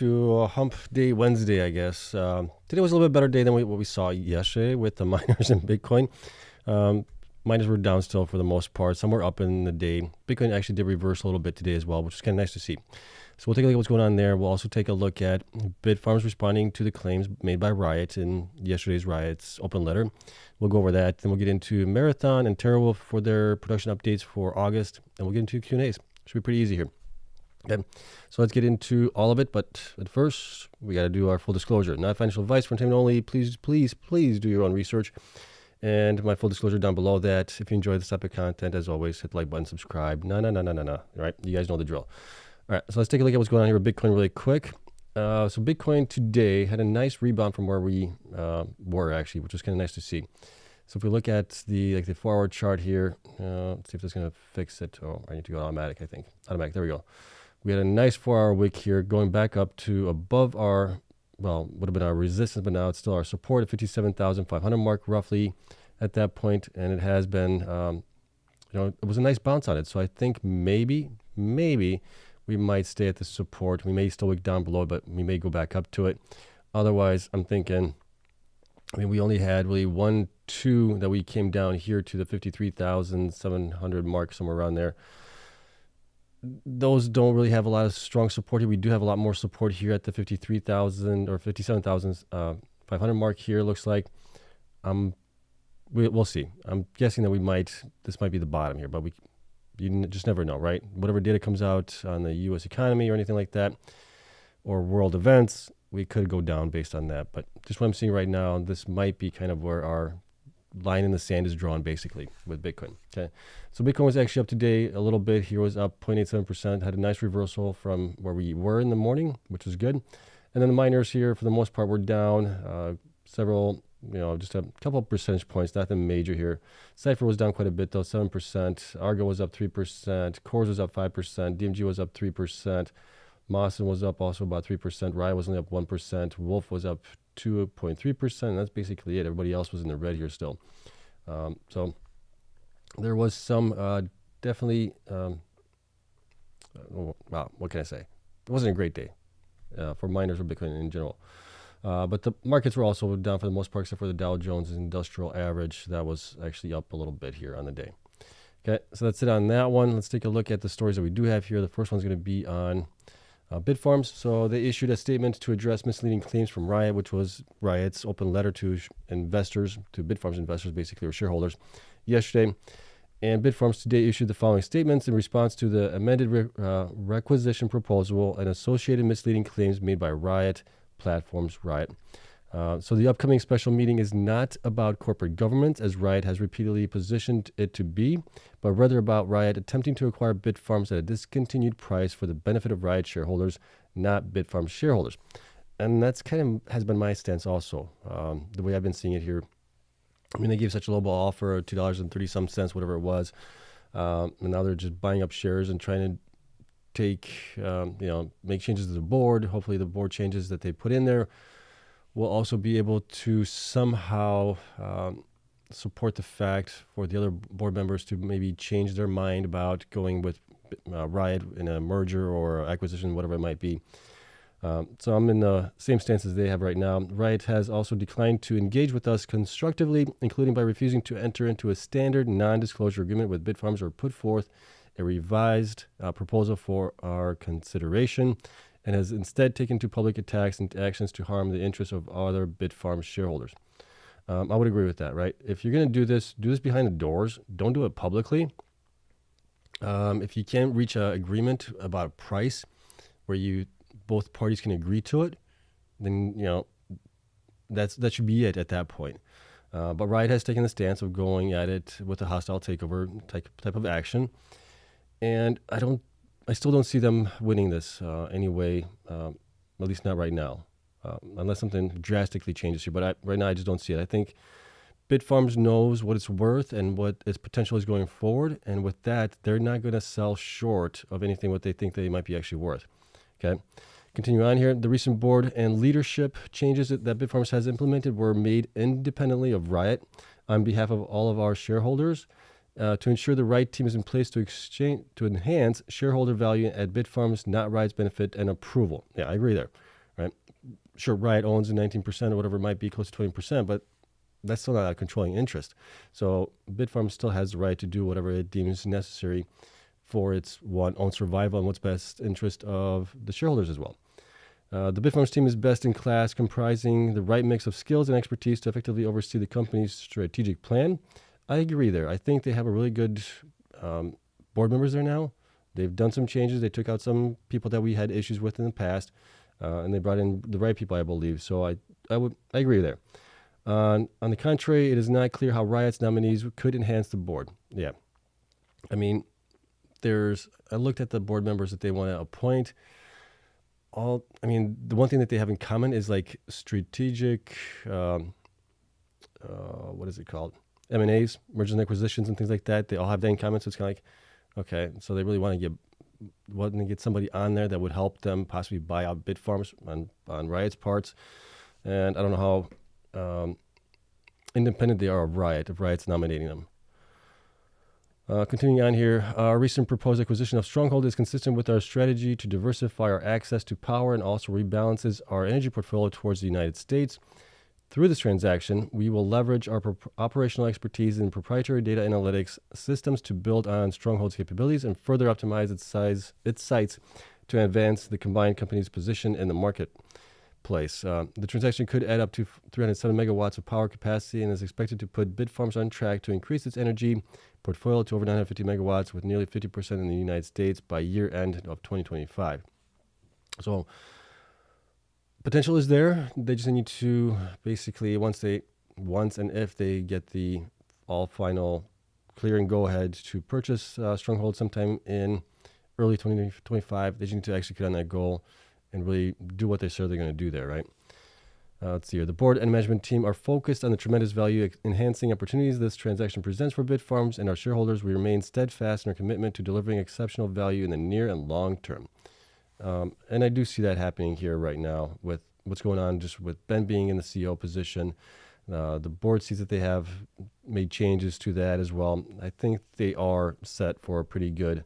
to Hump Day Wednesday, I guess. Today was a little bit better day than what we saw yesterday with the miners and Bitcoin. Miners were down still for the most part. Some were up in the day. Bitcoin actually did reverse a little bit today as well, which is kind of nice to see. So we'll take a look at what's going on there. We'll also take a look at Bitfarms responding to the claims made by Riot in yesterday's Riot's open letter. We'll go over that. Then we'll get into Marathon and Terawulf for their production updates for August. And we'll get into Q&As. Should be pretty easy here. Okay, so let's get into all of it. But at first, we got to do our full disclosure. Not financial advice for entertainment only. Please do your own research. And my full disclosure down below that. If you enjoy this type of content, as always, hit the like button, subscribe. No. All right, you guys know the drill. All right, so let's take a look at what's going on here with Bitcoin really quick. So Bitcoin today had a nice rebound from where we were actually, which was kind of nice to see. So if we look at the 4-hour chart here, let's see if that's going to fix it. Oh, I need to go automatic, I think. Automatic, there we go. We had a nice 4-hour wick here going back up to above our, well, would have been our resistance, but now it's still our support at 57,500 mark roughly at that point. And it has been, it was a nice bounce on it. So I think maybe we might stay at the support. We may still wick down below, but we may go back up to it. Otherwise, I'm thinking, we only had really 1-2 that we came down here to the 53,700 mark, somewhere around there. Those don't really have a lot of strong support here. We do have a lot more support here at the 53,000 or 57,500 mark here, looks like. We'll see. I'm guessing that this might be the bottom here, but you just never know, right? Whatever data comes out on the U.S. economy or anything like that, or world events, we could go down based on that. But just what I'm seeing right now, this might be kind of where our line in the sand is drawn, basically, with Bitcoin. Okay, so Bitcoin was actually up today a little bit. Here was up 0.87%, had a nice reversal from where we were in the morning, which was good. And then the miners here, for the most part, were down several, just a couple of percentage points, nothing major here. Cypher was down quite a bit, though, 7%. Argo was up 3%. CORZ was up 5%. DMG was up 3%. Mawson was up also about 3%. Riot was only up 1%. Wolf was up 2.3%. And that's basically it. Everybody else was in the red here still. So there was some definitely, wow, what can I say? It wasn't a great day for miners or Bitcoin in general. But the markets were also down for the most part, except for the Dow Jones Industrial Average. That was actually up a little bit here on the day. Okay, so that's it on that one. Let's take a look at the stories that we do have here. The first one's going to be on Bitfarms. So they issued a statement to address misleading claims from Riot, which was Riot's open letter to investors, to Bitfarms investors, basically, or shareholders, yesterday. And Bitfarms today issued the following statements in response to the amended requisition proposal and associated misleading claims made by Riot Platforms Riot. So the upcoming special meeting is not about corporate governance, as Riot has repeatedly positioned it to be, but rather about Riot attempting to acquire Bitfarms at a discontinued price for the benefit of Riot shareholders, not Bitfarms shareholders. And that's kind of has been my stance also, the way I've been seeing it here. They gave such a lowball offer of $2.30-some, whatever it was, and now they're just buying up shares and trying to make changes to the board. Hopefully the board changes that they put in there will also be able to somehow support the fact for the other board members to maybe change their mind about going with Riot in a merger or acquisition, whatever it might be. So I'm in the same stance as they have right now. Riot has also declined to engage with us constructively, including by refusing to enter into a standard non-disclosure agreement with Bitfarms or put forth a revised proposal for our consideration, and has instead taken to public attacks and actions to harm the interests of other Bitfarms shareholders. I would agree with that, right? If you're going to do this behind the doors. Don't do it publicly. If you can't reach an agreement about a price where both parties can agree to it, then that should be it at that point. But Riot has taken the stance of going at it with a hostile takeover type of action, and I still don't see them winning this anyway, at least not right now, unless something drastically changes here. But right now, I just don't see it. I think Bitfarms knows what it's worth and what its potential is going forward. And with that, they're not going to sell short of anything what they think they might be actually worth. Okay. Continue on here. The recent board and leadership changes that Bitfarms has implemented were made independently of Riot on behalf of all of our shareholders. to ensure the right team is in place to enhance shareholder value at Bitfarms, not Riot's benefit and approval. Yeah, I agree there, right? Sure, Riot owns 19% or whatever it might be, close to 20%, but that's still not a controlling interest. So Bitfarms still has the right to do whatever it deems necessary for its own survival and what's best interest of the shareholders as well. The Bitfarms team is best in class, comprising the right mix of skills and expertise to effectively oversee the company's strategic plan. I agree there. I think they have a really good board members there now. They've done some changes. They took out some people that we had issues with in the past, and they brought in the right people, I believe. So I agree there. On the contrary, it is not clear how Riot's nominees could enhance the board. Yeah, I mean, I looked at the board members that they want to appoint. The one thing that they have in common is like strategic, what is it called? M&As, mergers and acquisitions and things like that. They all have that in common. So it's kind of like, okay, so they really want to get somebody on there that would help them possibly buy out Bitfarms on Riot's parts. And I don't know how independent they are of Riot, if Riot's nominating them. Continuing on here, our recent proposed acquisition of Stronghold is consistent with our strategy to diversify our access to power and also rebalances our energy portfolio towards the United States. Through this transaction, we will leverage our operational expertise in proprietary data analytics systems to build on Stronghold's capabilities and further optimize its sites to advance the combined company's position in the marketplace. The transaction could add up to 307 megawatts of power capacity and is expected to put Bitfarms on track to increase its energy portfolio to over 950 megawatts, with nearly 50% in the United States by year end of 2025. So potential is there. They just need to basically, once and if they get the all final clear and go ahead to purchase Stronghold sometime in early 2025, they just need to execute on that goal and really do what they said they're going to do there, right? Let's see here. The board and management team are focused on the tremendous value enhancing opportunities this transaction presents for Bitfarms and our shareholders. We remain steadfast in our commitment to delivering exceptional value in the near and long term. And I do see that happening here right now with what's going on just with Ben being in the CEO position. The board sees that they have made changes to that as well. I think they are set for a pretty good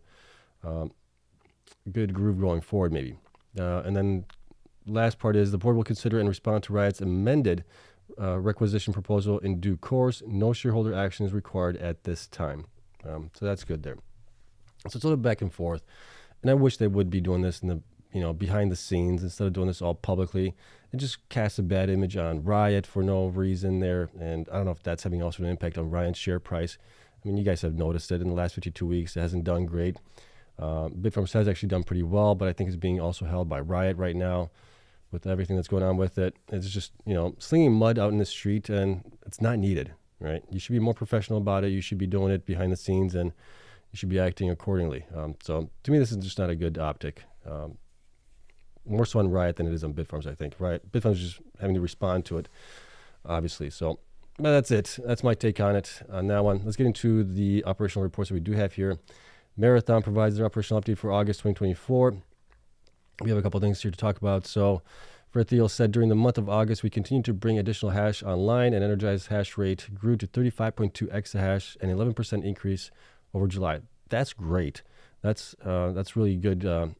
groove going forward maybe. And then last part is the board will consider and respond to Riot's amended requisition proposal in due course. No shareholder action is required at this time. So that's good there. So it's a little back and forth. And I wish they would be doing this in the behind the scenes instead of doing this all publicly. It just casts a bad image on Riot for no reason there. And I don't know if that's having also an impact on Riot's share price. I mean, you guys have noticed it in the last 52 weeks. It hasn't done great. Bitfarms has actually done pretty well, but I think it's being also held by Riot right now with everything that's going on with it. It's just, slinging mud out in the street, and it's not needed, right? You should be more professional about it. You should be doing it behind the scenes, and you should be acting accordingly. So to me, this is just not a good optic. More so on Riot than it is on Bitfarms, I think. Bitfarms is just having to respond to it, obviously. So but that's it. That's my take on it on that one. Let's get into the operational reports that we do have here. Marathon provides their operational update for August 2024. We have a couple things here to talk about. So, Thiel said during the month of August, we continued to bring additional hash online, and energized hash rate grew to 35.2 exahash, an 11% increase over July. That's great. That's really good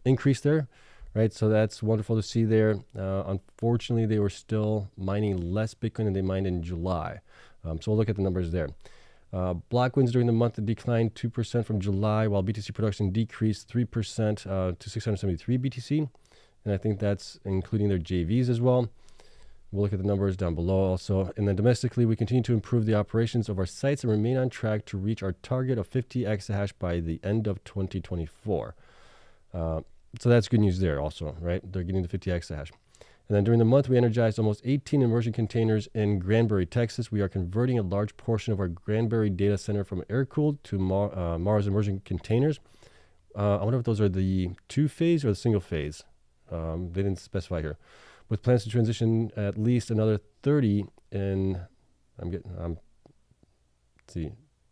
increase there, right? So that's wonderful to see there. Unfortunately, they were still mining less Bitcoin than they mined in July. So we'll look at the numbers there. Block wins during the month declined 2% from July, while BTC production decreased 3% to 673 BTC. And I think that's including their JVs as well. We'll look at the numbers down below also. And then domestically, we continue to improve the operations of our sites and remain on track to reach our target of 50 exahash by the end of 2024. So that's good news there also, right? They're getting the 50 exahash. And then during the month, we energized almost 18 immersion containers in Granbury, Texas. We are converting a large portion of our Granbury data center from air-cooled to Mars immersion containers. I wonder if those are the two-phase or the single-phase. They didn't specify here. With plans to transition at least another 30 in,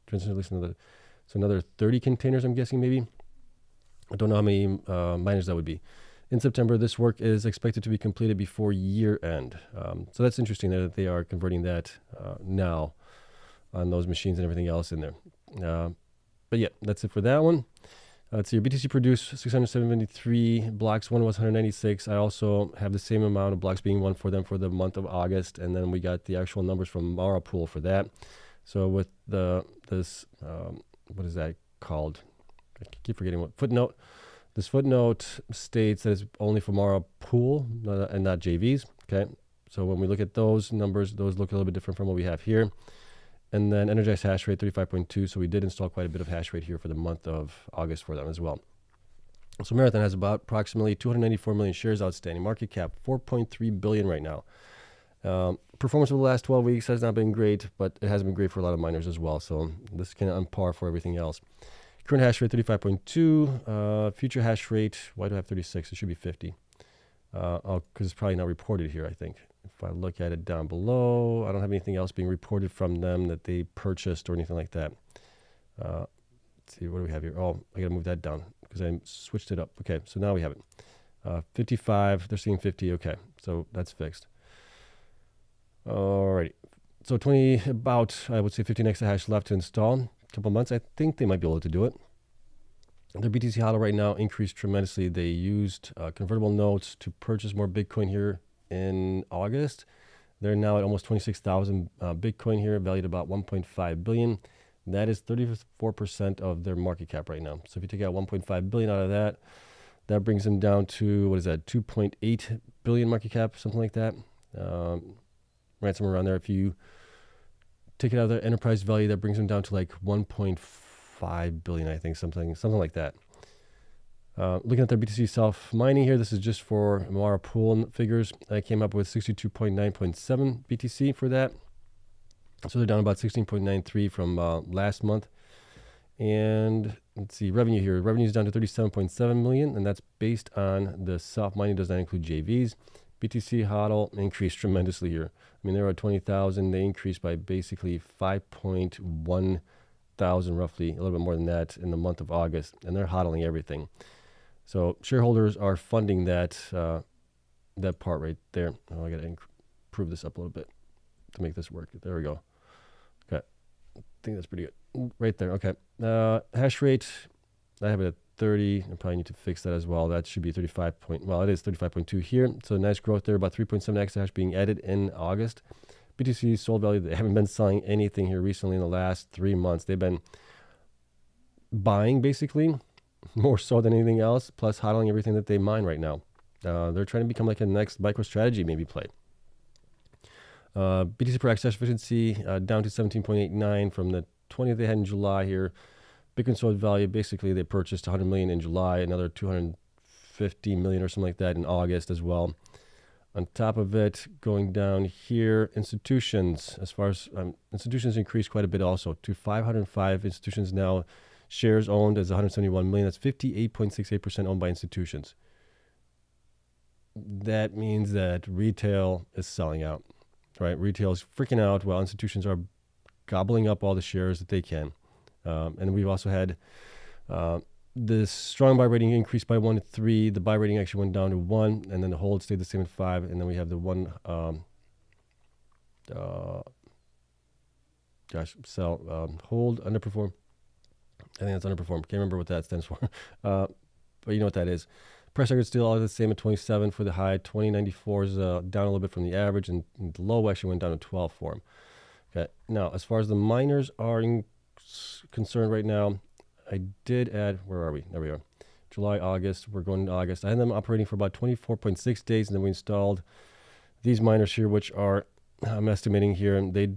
transition at least another 30 containers, I'm guessing maybe. I don't know how many miners that would be. In September, this work is expected to be completed before year end. So that's interesting that they are converting that now. on those machines and everything else in there. But yeah, that's it for that one. Let's see, BTC produced 673 blocks. One was 196. I also have the same amount of blocks being won for them for the month of August, and then we got the actual numbers from Mara Pool for that. So with this what is that called? I keep forgetting what footnote. This footnote states that it's only for Mara Pool and not JVs. Okay, so when we look at those numbers, those look a little bit different from what we have here. And then energized hash rate 35.2. So we did install quite a bit of hash rate here for the month of August for them as well. So Marathon has about approximately 294 million shares outstanding. Market cap 4.3 billion right now. Performance over the last 12 weeks has not been great, but it has been great for a lot of miners as well. So this is kind of on par for everything else. Current hash rate 35.2. Future hash rate, why do I have 36? It should be 50. Because it's probably not reported here, I think. If I look at it down below, I don't have anything else being reported from them that they purchased or anything like that. Let's see, what do we have here? Oh, I got to move that down because I switched it up. Okay, so now we have it. 55, they're seeing 50. Okay, so that's fixed. Alrighty. So I would say 15 exahash left to install. A couple months, I think they might be able to do it. Their BTC HODL right now increased tremendously. They used convertible notes to purchase more Bitcoin here in August. They're now at almost 26,000 Bitcoin here, valued about 1.5 billion. That is 34% of their market cap right now. So if you take out 1.5 billion out of that, that brings them down to, what is that, 2.8 billion market cap, something like that. Right somewhere around there. If you take it out of their enterprise value, that brings them down to like 1.5 billion, I think, something like that. Looking at their BTC self-mining here, this is just for Mara Pool figures. I came up with 62.9.7 BTC for that. So they're down about 16.93 from last month. And let's see, revenue here. Revenue is down to 37.7 million, and that's based on the self-mining, does not include JVs. BTC HODL increased tremendously here. I mean, they were at 20,000. They increased by basically 5.1 thousand, roughly, a little bit more than that in the month of August, and they're hodling everything. So shareholders are funding that that part right there. Oh, I got to improve this up a little bit to make this work. There we go. Okay, I think that's pretty good. Right there. Okay. Hash rate, I have it at 30. I probably need to fix that as well. That should be 35. Well, it is 35.2 here. So nice growth there. About 3.7 exahash being added in August. BTC sold value, they haven't been selling anything here recently in the last 3 months. They've been buying basically more so than anything else, plus hodling everything that they mine right now. They're trying to become like a next MicroStrategy maybe play. BTC per exahash efficiency down to 17.89 from the 20th they had in July here. Bitcoin sold value, basically they purchased 100 million in July, another 250 million or something like that in August as well. On top of it, going down here, institutions, as far as institutions increased quite a bit also to 505 institutions now. Shares owned as 171 million. That's 58.68% owned by institutions. That means that retail is selling out, right? Retail is freaking out while institutions are gobbling up all the shares that they can. And we've also had the strong buy rating increased by 1 to 3. The buy rating actually went down to 1, and then the hold stayed the same at 5. And then we have the one, hold, underperform. I think that's underperform. Can't remember what that stands for. But you know what that is. Price target still all the same at 27 for the high. 2094 is down a little bit from the average, and the low actually went down to 12 for them. Okay. Now, as far as the miners are concerned right now, I did add, where are we? There we are. July, August. We're going into August. I had them operating for about 24.6 days, and then we installed these miners here, which are, I'm estimating here, and they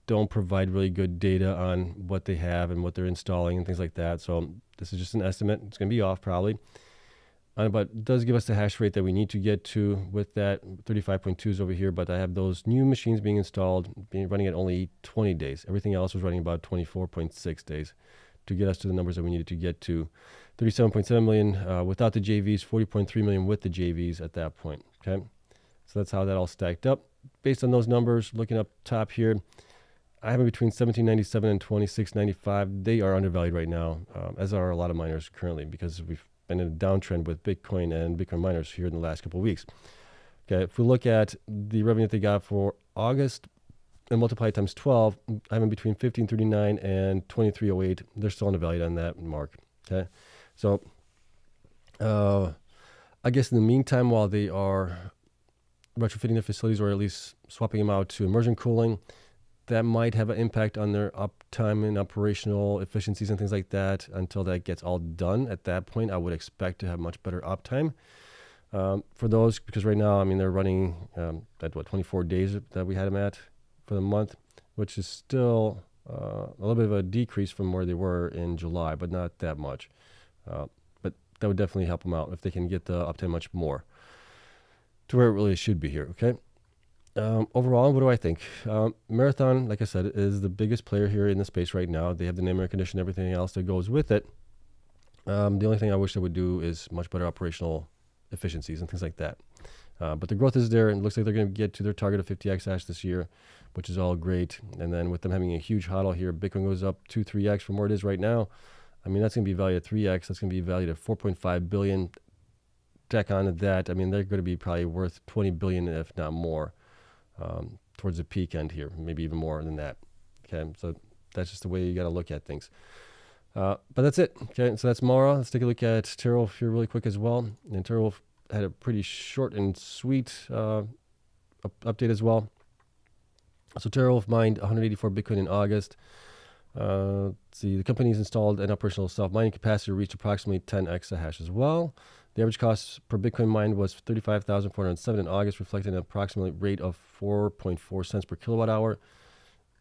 don't provide really good data on what they have and what they're installing and things like that. So this is just an estimate. It's going to be off probably. But it does give us the hash rate that we need to get to with that 35.2s over here. But I have those new machines being installed, running at only 20 days. Everything else was running about 24.6 days to get us to the numbers that we needed to get to. 37.7 million without the JVs, 40.3 million with the JVs at that point. Okay, so that's how that all stacked up. Based on those numbers, looking up top here, I have it between 1797 and 2695. They are undervalued right now, as are a lot of miners currently, because we've been in a downtrend with Bitcoin and Bitcoin miners here in the last couple of weeks. Okay, if we look at the revenue that they got for August, and multiply it times 12, having between 1539 and 2308. They're still undervalued on that mark. Okay, so I guess in the meantime, while they are retrofitting the facilities or at least swapping them out to immersion cooling, that might have an impact on their uptime and operational efficiencies and things like that until that gets all done. At that point, I would expect to have much better uptime for those, because right now, I mean, they're running at 24 days that we had them at for the month, which is still a little bit of a decrease from where they were in July, but not that much. But that would definitely help them out if they can get the uptime much more to where it really should be here, okay? Overall, what do I think? Marathon, like I said, is the biggest player here in the space right now. They have the name recognition, everything else that goes with it. The only thing I wish they would do is much better operational efficiencies and things like that. But the growth is there, and it looks like they're going to get to their target of 50 exahash this year, which is all great. And then with them having a huge hodl here, Bitcoin goes up 2-3x from where it is right now. I mean, that's going to be valued at 3x. That's going to be valued at 4.5 billion. Tack on to that, I mean, they're going to be probably worth 20 billion, if not more, towards the peak end here, maybe even more than that. Okay, so that's just the way you got to look at things. But that's it. Okay, so that's Mara. Let's take a look at Terawulf here really quick as well. And Terawulf had a pretty short and sweet update as well. So Terawulf mined 184 Bitcoin in August. Let's see, the company's installed an operational self-mining capacity reached approximately 10 exahash as well. The average cost per Bitcoin mined was 35,407 in August, reflecting an approximate rate of 4.4 cents per kilowatt hour.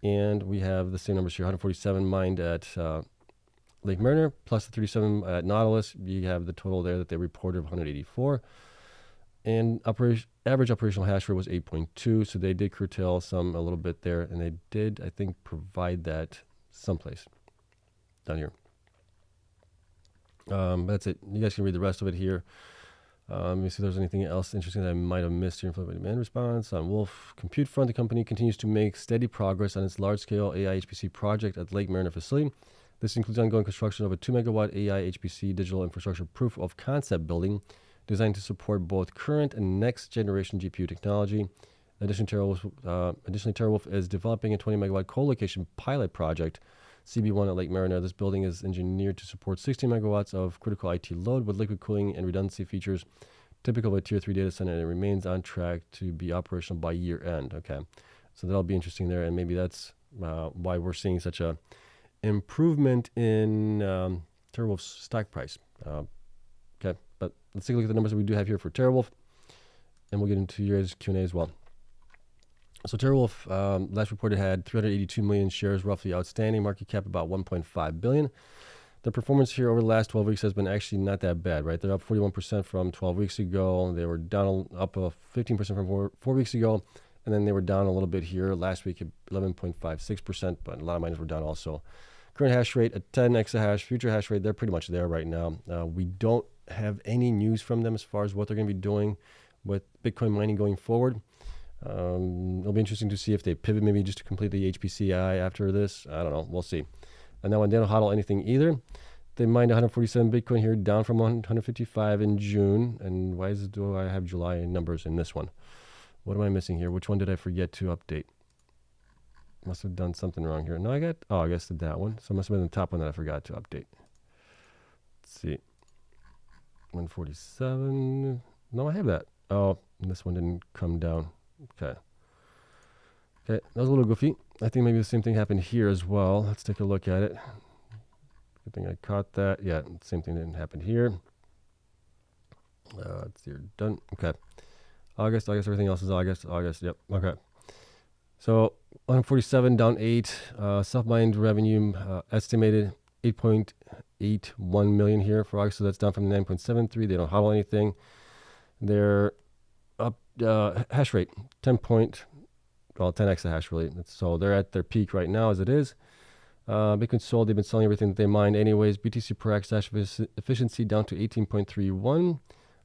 And we have the same numbers here, 147 mined at Lake Mariner, plus the 37 at Nautilus. You have the total there that they reported of 184. And average operational hash rate was 8.2, so they did curtail some a little bit there, and they did, I think, provide that someplace down here. That's it. You guys can read the rest of it here. Let me see if there's anything else interesting that I might have missed here. Demand response on Wolf Compute front. The company continues to make steady progress on its large-scale AI HPC project at Lake Mariner facility. This includes ongoing construction of a 2-megawatt AI HPC digital infrastructure proof of concept building designed to support both current and next-generation GPU technology. Additionally, Terawulf is developing a 20-megawatt co-location pilot project, CB1 at Lake Mariner. This building is engineered to support 16 megawatts of critical IT load with liquid cooling and redundancy features typical of a Tier 3 data center, and it remains on track to be operational by year end. Okay, so that'll be interesting there, and maybe that's why we're seeing such a improvement in Terawulf's stock price. Okay, but let's take a look at the numbers that we do have here for Terawulf, and we'll get into your guys' Q&A as well. So Terawulf last reported had 382 million shares roughly outstanding, market cap about 1.5 billion. The performance here over the last 12 weeks has been actually not that bad, right? They're up 41% from 12 weeks ago. They were down up 15% from 4 weeks ago, and then they were down a little bit here last week at 11.56%, but a lot of miners were down also. Current hash rate at 10 exahash, future hash rate, they're pretty much there right now. We don't have any news from them as far as what they're going to be doing with Bitcoin mining going forward. It'll be interesting to see if they pivot maybe just to complete the HPCI after this. I don't know. We'll see. And now, when they don't hodl anything either, they mined 147 Bitcoin here, down from 155 in June. And why do I have July numbers in this one? What am I missing here? Which one did I forget to update? Must have done something wrong here. No, I guess did that one. So it must have been the top one that I forgot to update. Let's see. 147. No, I have that. Oh, this one didn't come down. Okay, that was a little goofy. I think maybe the same thing happened here as well. Let's take a look at it. Good thing I caught that. Yeah, same thing didn't happen here. Let's see, done. Okay, August, everything else is August, yep, okay. So 147 down 8, self-mined revenue estimated 8.81 million here for August, so that's down from 9.73. They don't hodl anything. They're up hash rate 10 exahash really. So they're at their peak right now as it is. Bitcoin sold, they've been selling everything that they mined anyways. BTC per exahash efficiency down to 18.31.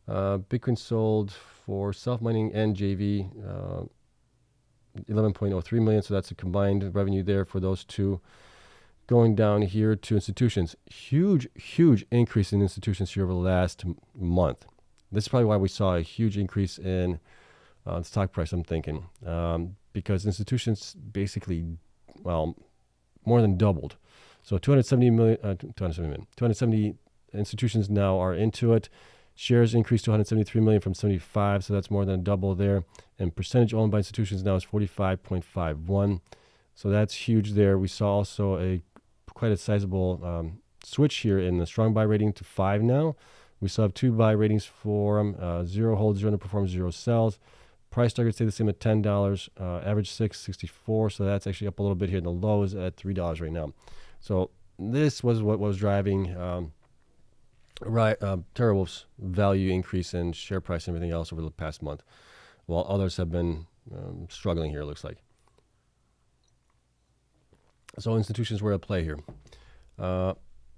Bitcoin sold for self-mining and JV 11.03 million, so that's a combined revenue there for those two. Going down here to institutions, huge increase in institutions here over the last month. This is probably why we saw a huge increase in stock price, I'm thinking, because institutions basically, well, more than doubled. So 270 institutions now are into it. Shares increased to 173 million from 75, so that's more than double there. And percentage owned by institutions now is 45.51. So that's huge there. We saw also quite a sizable switch here in the strong buy rating to 5 now. We still have 2 buy ratings for them. 0 holds, 0 underperforms, 0 sells. Price target stay the same at $10. Average 6.64. So that's actually up a little bit here. The low is at $3 right now. So this was what was driving Terawulf's value increase in share price and everything else over the past month, while others have been struggling here, it looks like. So institutions were at play here.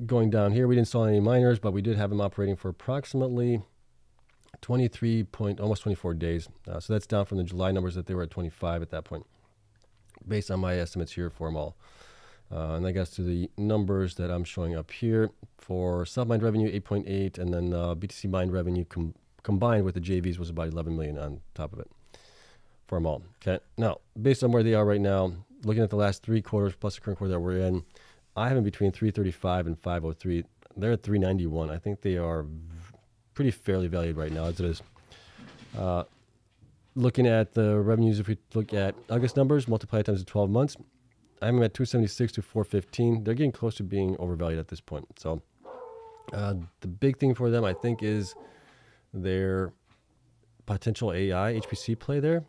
Going down here, we didn't sell any miners, but we did have them operating for approximately almost 24 days. So that's down from the July numbers that they were at 25 at that point, based on my estimates here for them all. And I guess to the numbers that I'm showing up here for self-mined revenue, 8.8, and then BTC mined revenue combined with the JVs was about 11 million on top of it for them all. Okay. Now, based on where they are right now, looking at the last 3 quarters plus the current quarter that we're in, I have them between 335 and 503. They're at 391. I think they are pretty fairly valued right now as it is. Looking at the revenues, if we look at August numbers, multiply it times the 12 months, I'm at 276 to 415. They're getting close to being overvalued at this point. So the big thing for them, I think, is their potential AI HPC play there.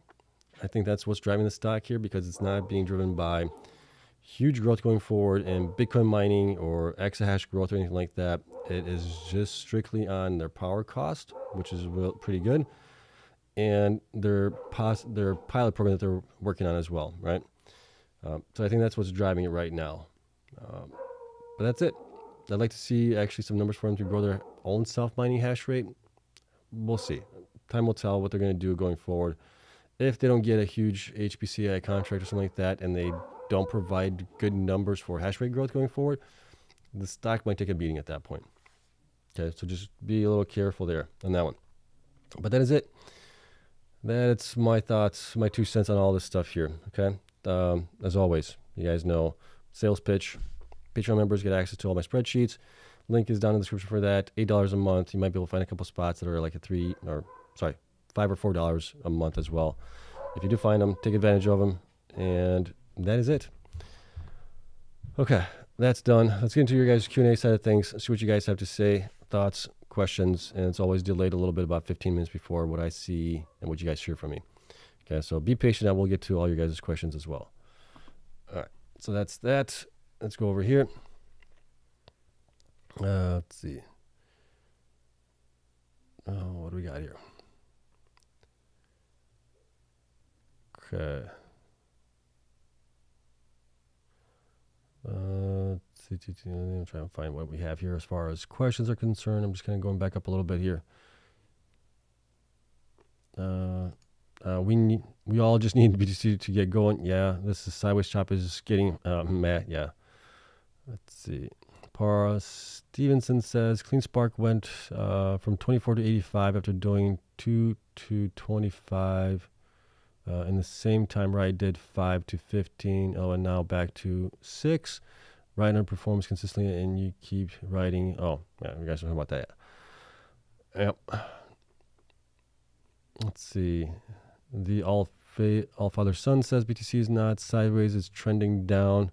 I think that's what's driving the stock here, because it's not being driven by huge growth going forward in Bitcoin mining or exahash growth or anything like that. It is just strictly on their power cost, which is pretty good, and their pilot program that they're working on as well, right? So I think that's what's driving it right now. But that's it. I'd like to see actually some numbers for them to grow their own self-mining hash rate. We'll see. Time will tell what they're going to do going forward. If they don't get a huge HPC contract or something like that, and they don't provide good numbers for hash rate growth going forward, the stock might take a beating at that point. Okay, so just be a little careful there on that one. But that is it. That's my thoughts, my 2 cents on all this stuff here. Okay. As always, you guys know, sales pitch. Patreon members get access to all my spreadsheets. Link is down in the description for that. $8 a month. You might be able to find a couple spots that are like $5 or $4 a month as well. If you do find them, take advantage of them. And that is it. Okay, that's done. Let's get into your guys' Q&A side of things. See what you guys have to say, thoughts, questions. And it's always delayed a little bit, about 15 minutes before what I see and what you guys hear from me. Okay, so be patient. I will get to all your guys' questions as well. All right, so that's that. Let's go over here. Let's see. Oh, what do we got here? Okay. Let's see. I'm trying to find what we have here as far as questions are concerned. I'm just kind of going back up a little bit here. We all just need BTC to get going. Yeah, this is sideways chop is getting meh. Yeah. Let's see. Para Stevenson says Cleanspark went from 24 to 85 after doing 2 to 25. In the same time, Riot did 5 to 15. Oh, and now back to 6. Riot underperforms consistently, and you keep riding. Oh, yeah, you guys are talking about that. Yep. Let's see. The All-Father Son says BTC is not sideways, it's trending down.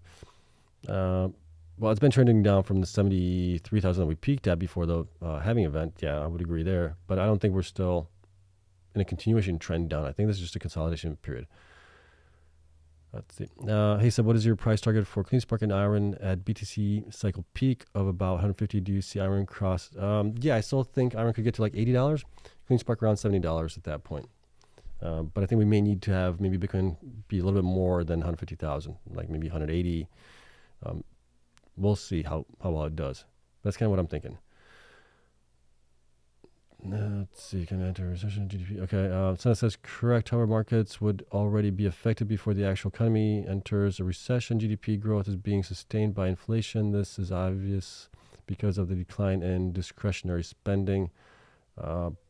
Well, it's been trending down from the 73,000 that we peaked at before the halving event. Yeah, I would agree there. But I don't think we're still in a continuation trend down. I think this is just a consolidation period. Let's see. He said, what is your price target for Cleanspark and IREN at BTC cycle peak of about 150? Do you see IREN cross? Yeah, I still think IREN could get to like $80. Cleanspark around $70 at that point. But I think we may need to have maybe Bitcoin be a little bit more than 150,000, like maybe 180. We'll see how well it does. That's kind of what I'm thinking. Let's see, can I enter recession GDP? Okay, Senate says correct. However, markets would already be affected before the actual economy enters a recession. GDP growth is being sustained by inflation. This is obvious because of the decline in discretionary spending.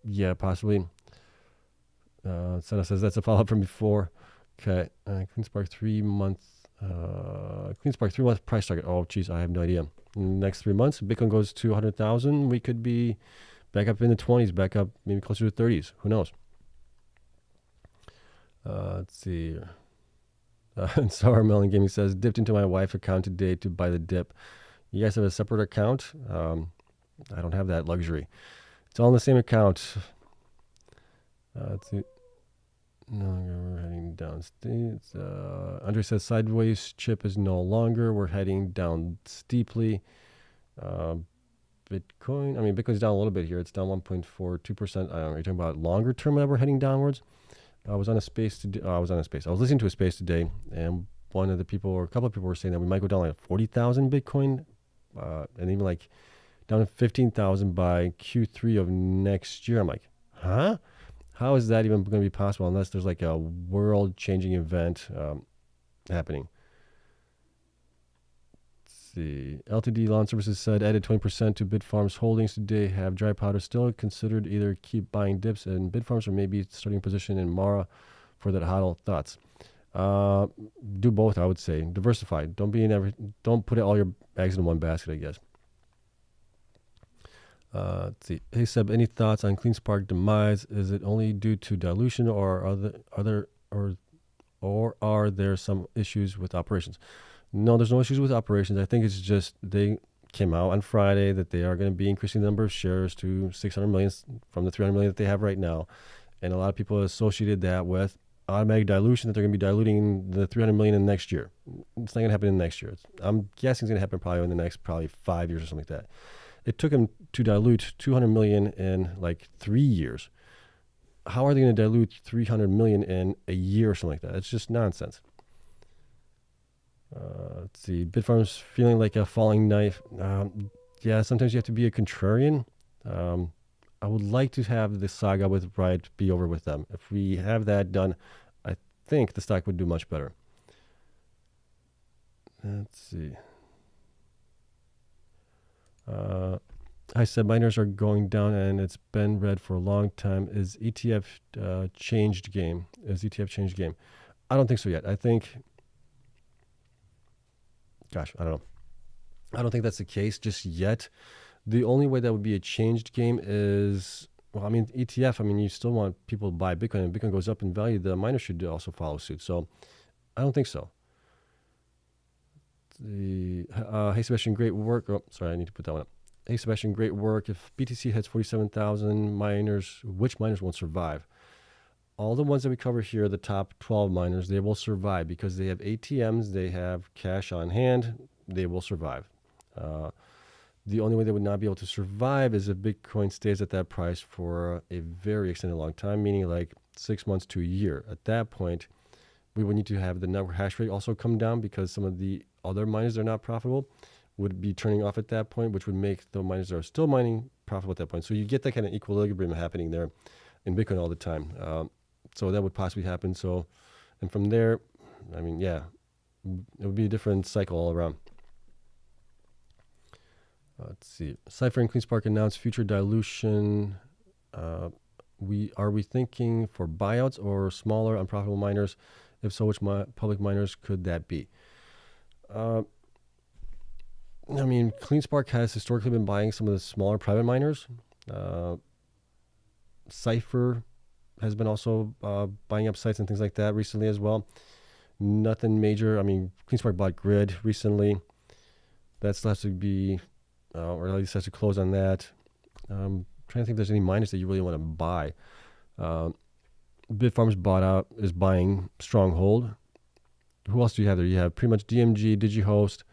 Yeah, possibly. Senna says that's a follow-up from before. Okay. Cleanspark 3-month. Cleanspark 3-month price target. Oh, geez, I have no idea. In the next 3 months, Bitcoin goes to 100,000. We could be back up in the 20s, back up maybe closer to 30s. Who knows? Let's see. And Sour Melon Gaming says, dipped into my wife's account today to buy the dip. You guys have a separate account? I don't have that luxury. It's all in the same account. Let's see. No, we're heading down. Andre says, sideways chip is no longer. We're heading down steeply. Bitcoin's down a little bit here. It's down 1.42%. Are you talking about longer term that we're heading downwards? I was listening to a space today, and one of the people, or a couple of people, were saying that we might go down like 40,000 Bitcoin, and even like down to 15,000 by Q3 of next year. I'm like, huh? How is that even going to be possible unless there's like a world-changing event happening? Let's see. LTD Lawn Services said added 20% to Bitfarms holdings today. Have dry powder still considered either keep buying dips in Bitfarms or maybe starting a position in Mara for that hodl? Thoughts? Do both, I would say. Diversify. Don't put all your eggs in one basket, I guess. Let's see. Hey Seb, any thoughts on Cleanspark demise? Is it only due to dilution, or are there some issues with operations? No, there's no issues with operations. I think it's just they came out on Friday that they are going to be increasing the number of shares to 600 million from the 300 million that they have right now, and a lot of people associated that with automatic dilution, that they're going to be diluting the 300 million in next year. It's not going to happen in the next year. I'm guessing it's going to happen probably in the next 5 years or something like that. It took them to dilute 200 million in like 3 years. How are they going to dilute 300 million in a year or something like that? It's just nonsense. Let's see. Bitfarms feeling like a falling knife. Yeah, sometimes you have to be a contrarian. I would like to have the saga with Riot be over with them. If we have that done, I think the stock would do much better. Let's see. I said miners are going down, and it's been red for a long time. Is ETF changed game? I don't think so yet. I think, I don't know. I don't think that's the case just yet. The only way that would be a changed game is, ETF. You still want people to buy Bitcoin, and Bitcoin goes up in value. The miners should also follow suit. So, I don't think so. Hey Sebastian, great work. Oh, sorry, I need to put that one up. Hey Sebastian, great work. If BTC hits 47,000 miners, which miners won't survive? All the ones that we cover here, the top 12 miners, they will survive because they have ATMs, they have cash on hand, they will survive. The only way they would not be able to survive is if Bitcoin stays at that price for a very extended long time, meaning like 6 months to a year. At that point, we would need to have the network hash rate also come down because some of the other miners that are not profitable would be turning off at that point, which would make the miners that are still mining profitable at that point. So you get that kind of equilibrium happening there in Bitcoin all the time. So that would possibly happen. So, and from there, it would be a different cycle all around. Let's see. Cypher and Cleanspark announced future dilution. Are we thinking for buyouts or smaller unprofitable miners? If so, which public miners could that be? Cleanspark has historically been buying some of the smaller private miners. Cypher has been also buying up sites and things like that recently as well. Nothing major. Cleanspark bought Grid recently. That still has to be, or at least has to close on that. I'm trying to think if there's any miners that you really want to buy. Bitfarms is buying Stronghold. Who else do you have there? You have pretty much DMG, Digihost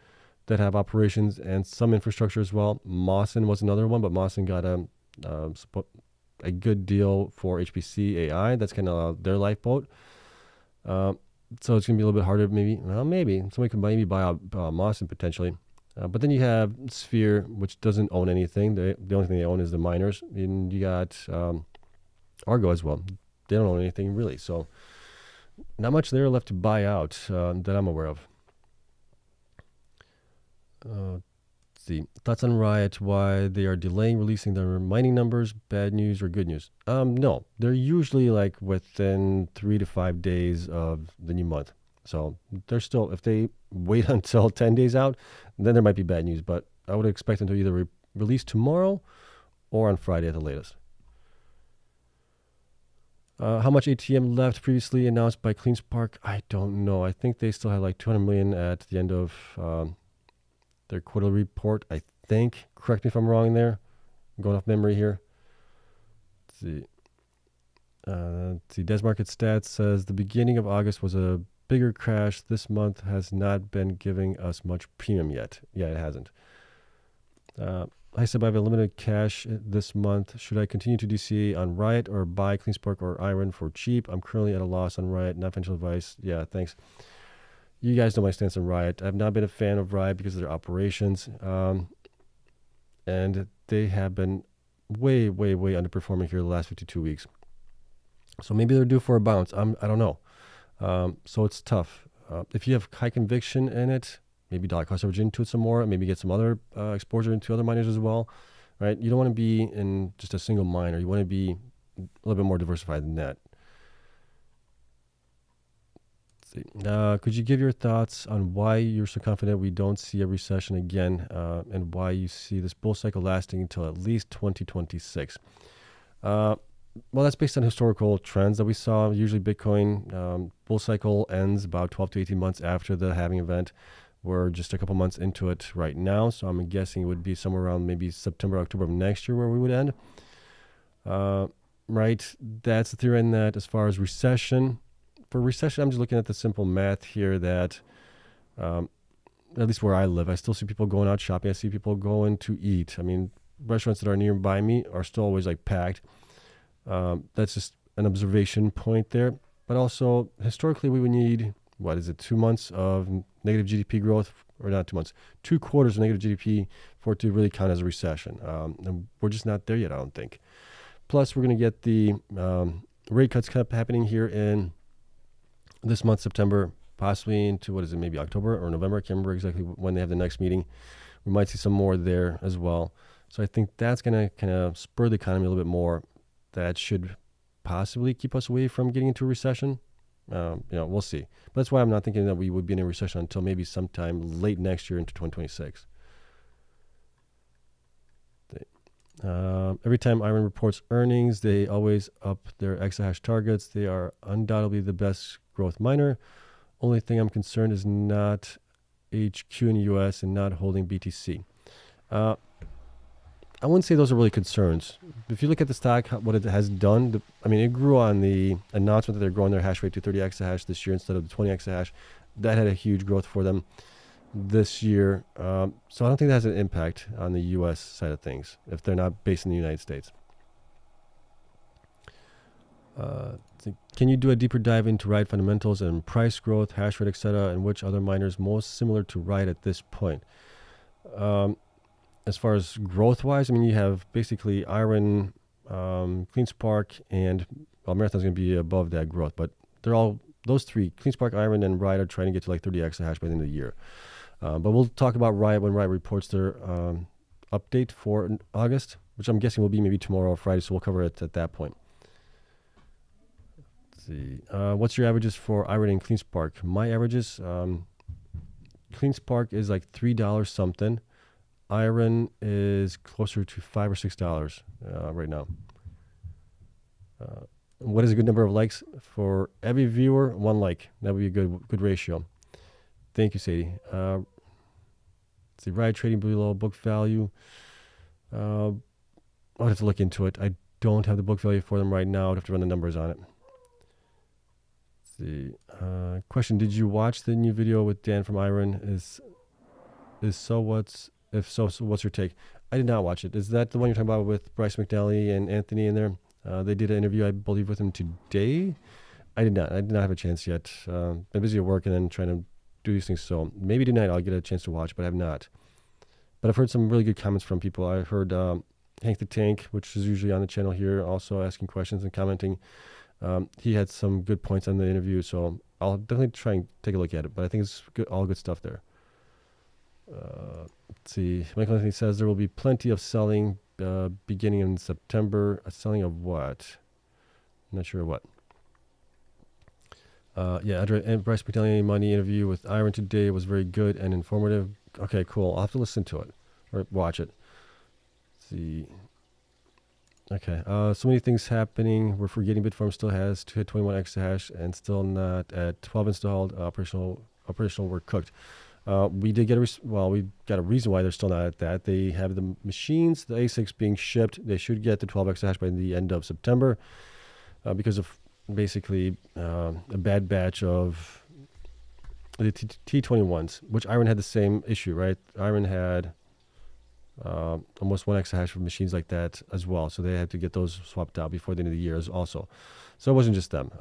that have operations and some infrastructure as well. Mawson was another one, but Mawson got a good deal for HPC AI. That's kind of their lifeboat. So it's going to be a little bit harder, maybe. Well, maybe. Somebody could maybe buy out Mawson potentially. But then you have Sphere, which doesn't own anything. The only thing they own is the miners. And you got Argo as well. They don't own anything really. So not much there left to buy out that I'm aware of. Let's See, thoughts on Riot, why they are delaying releasing their mining numbers, bad news or good news? No, they're usually like within 3 to 5 days of the new month. So they're still, if they wait until 10 days out, then there might be bad news, but I would expect them to either release tomorrow or on Friday at the latest. How much ATM left previously announced by Cleanspark? I don't know. I think they still had like 200 million at the end of their quarterly report, I think. Correct me if I'm wrong there. I'm going off memory here. Let's see. Des Market Stats says the beginning of August was a bigger crash. This month has not been giving us much premium yet. Yeah, it hasn't. I said I have a limited cash this month. Should I continue to DCA on Riot or buy Cleanspark or IREN for cheap? I'm currently at a loss on Riot. Not financial advice. Yeah, thanks. You guys know my stance on Riot. I've not been a fan of Riot because of their operations. And they have been way underperforming here the last 52 weeks. So maybe they're due for a bounce. I don't know. So it's tough. If you have high conviction in it, maybe dollar cost average into it some more, maybe get some other exposure into other miners as well, right? You don't want to be in just a single miner. You want to be a little bit more diversified than that. Let's see. Could you give your thoughts on why you're so confident we don't see a recession again, and why you see this bull cycle lasting until at least 2026? Well, that's based on historical trends that we saw. Usually Bitcoin bull cycle ends about 12 to 18 months after the halving event. We're just a couple months into it right now, so I'm guessing it would be somewhere around maybe September, October of next year where we would end. Right, that's the theory in that. As far as recession, for recession, I'm just looking at the simple math here that, at least where I live, I still see people going out shopping. I see people going to eat. I mean, restaurants that are nearby me are still always like packed. That's just an observation point there. But also, historically, we would need, 2 months of negative GDP growth, or not 2 months, 2 quarters of negative GDP for it to really count as a recession. And we're just not there yet, I don't think. Plus, we're going to get the rate cuts happening here in this month, September, possibly into, maybe October or November. I can't remember exactly when they have the next meeting. We might see some more there as well. So I think that's going to kind of spur the economy a little bit more. That should possibly keep us away from getting into a recession. We'll see. But that's why I'm not thinking that we would be in a recession until maybe sometime late next year into 2026. Every time IREN reports earnings, they always up their exahash targets. They are undoubtedly the best growth miner. Only thing I'm concerned is not HQ in the US and not holding BTC. I wouldn't say those are really concerns. If you look at the stock, what it has done, it grew on the announcement that they're growing their hash rate to 30 exahash this year instead of the 20 exahash. That had a huge growth for them this year. So I don't think that has an impact on the U.S. side of things if they're not based in the United States. Can you do a deeper dive into Riot fundamentals and price growth, hash rate, etc., and which other miners most similar to Riot at this point? As far as growth-wise, you have basically IREN, Cleanspark, and Marathon's going to be above that growth. But they're all, those three, Cleanspark, IREN, and Riot, are trying to get to like 30 exahash by the end of the year. But we'll talk about Riot when Riot reports their update for August, which I'm guessing will be maybe tomorrow or Friday, so we'll cover it at that point. Let's see. What's your averages for IREN and Cleanspark? My averages, Cleanspark is like $3 something. IREN is closer to $5 or $6 right now. What is a good number of likes for every viewer? 1 like. That would be a good ratio. Thank you, Sadie. Let's see, Riot trading below book value. I'll have to look into it. I don't have the book value for them right now. I'd have to run the numbers on it. Let's see. Question: did you watch the new video with Dan from IREN? If so, what's your take? I did not watch it. Is that the one you're talking about with Bryce McNally and Anthony in there? They did an interview, I believe, with him today. I did not have a chance yet. Been busy at work and then trying to do these things. So maybe tonight I'll get a chance to watch, but I have not. But I've heard some really good comments from people. I heard Hank the Tank, which is usually on the channel here, also asking questions and commenting. He had some good points on the interview, so I'll definitely try and take a look at it. But I think it's good, all good stuff there. Let's see. Michael Anthony says there will be plenty of selling beginning in September. Selling of what? I'm not sure what. Yeah, Bryce McNally Money interview with IREN today was very good and informative. Okay, cool. I'll have to listen to it or watch it. Let's see. Okay. So many things happening. We're forgetting Bitfarms still has 221 exahash and still not at 12 installed. Operational work cooked. We did get we got a reason why they're still not at that. They have the machines, the ASICs being shipped. They should get the 12 exahash by the end of September because of basically a bad batch of the T21s, which IREN had the same issue, right? IREN had almost 1 exahash of machines like that as well. So they had to get those swapped out before the end of the year also. So it wasn't just them.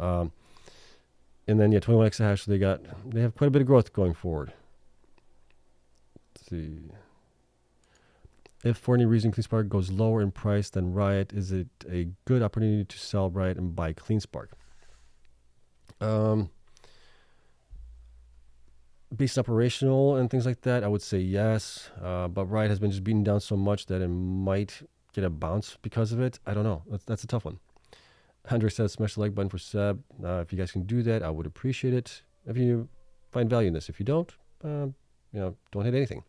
And then, 21 exahash, they have quite a bit of growth going forward. Let's see. If for any reason Cleanspark goes lower in price than Riot, is it a good opportunity to sell Riot and buy Cleanspark? Based operational and things like that, I would say yes. But Riot has been just beaten down so much that it might get a bounce because of it. I don't know. That's a tough one. Andre says, smash the like button for Seb. If you guys can do that, I would appreciate it. If you find value in this. If you don't, don't hit anything.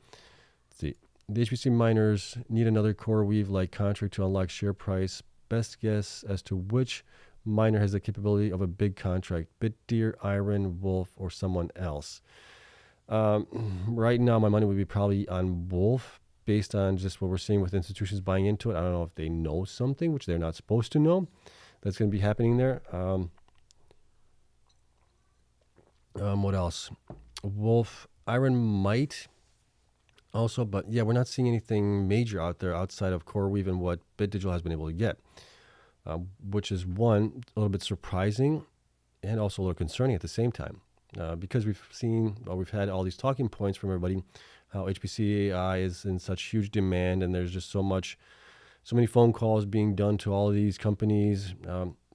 Let's see. The HPC miners need another core weave-like contract to unlock share price. Best guess as to which miner has the capability of a big contract. BitDeer, IREN, Wolf, or someone else. Right now, my money would be probably on Wolf based on just what we're seeing with institutions buying into it. I don't know if they know something, which they're not supposed to know, that's going to be happening there. What else? Wolf, IREN might also, but yeah, we're not seeing anything major out there outside of CoreWeave and what BitDigital has been able to get, which is one, a little bit surprising and also a little concerning at the same time. Because we've had all these talking points from everybody, how HPC AI is in such huge demand, and there's just so many phone calls being done to all of these companies.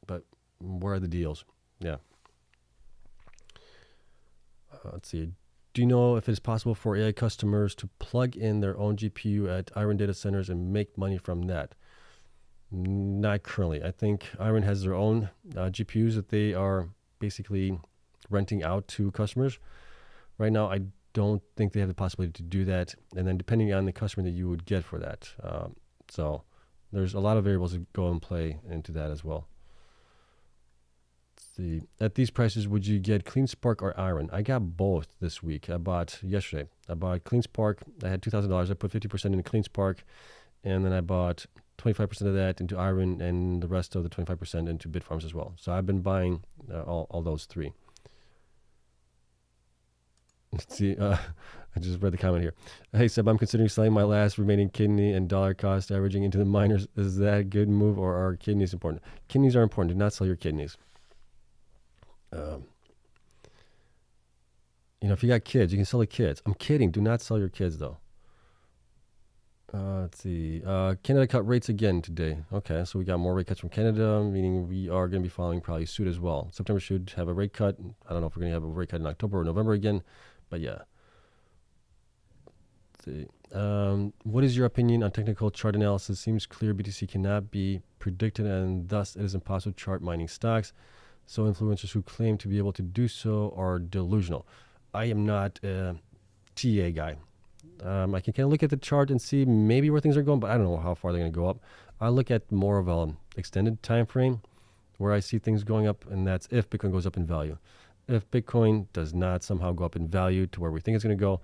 But where are the deals? Yeah. Let's see. Do you know if it is possible for AI customers to plug in their own GPU at IREN data centers and make money from that? Not currently. I think IREN has their own GPUs that they are basically renting out to customers. Right now, I don't think they have the possibility to do that. And then depending on the customer that you would get for that. So there's a lot of variables that go and play into that as well. Let's see. At these prices, would you get Cleanspark or IREN? I got both this week. I bought yesterday. I bought Cleanspark. I had $2,000. I put 50% into Cleanspark. And then I bought 25% of that into IREN and the rest of the 25% into Bitfarms as well. So I've been buying all those three. Let's see. I just read the comment here. Hey, Seb, I'm considering selling my last remaining kidney and dollar cost averaging into the miners. Is that a good move, or are kidneys important? Kidneys are important. Do not sell your kidneys. If you got kids, you can sell the kids. I'm kidding. Do not sell your kids, though. Let's see. Canada cut rates again today. Okay, so we got more rate cuts from Canada, meaning we are going to be following probably suit as well. September should have a rate cut. I don't know if we're going to have a rate cut in October or November again, but yeah. Let's see. What is your opinion on technical chart analysis? Seems clear BTC cannot be predicted, and thus it is impossible to chart mining stocks. So influencers who claim to be able to do so are delusional. I am not a TA guy. I can kind of look at the chart and see maybe where things are going, but I don't know how far they're going to go up. I look at more of an extended time frame where I see things going up, and that's if Bitcoin goes up in value. If Bitcoin does not somehow go up in value to where we think it's going to go,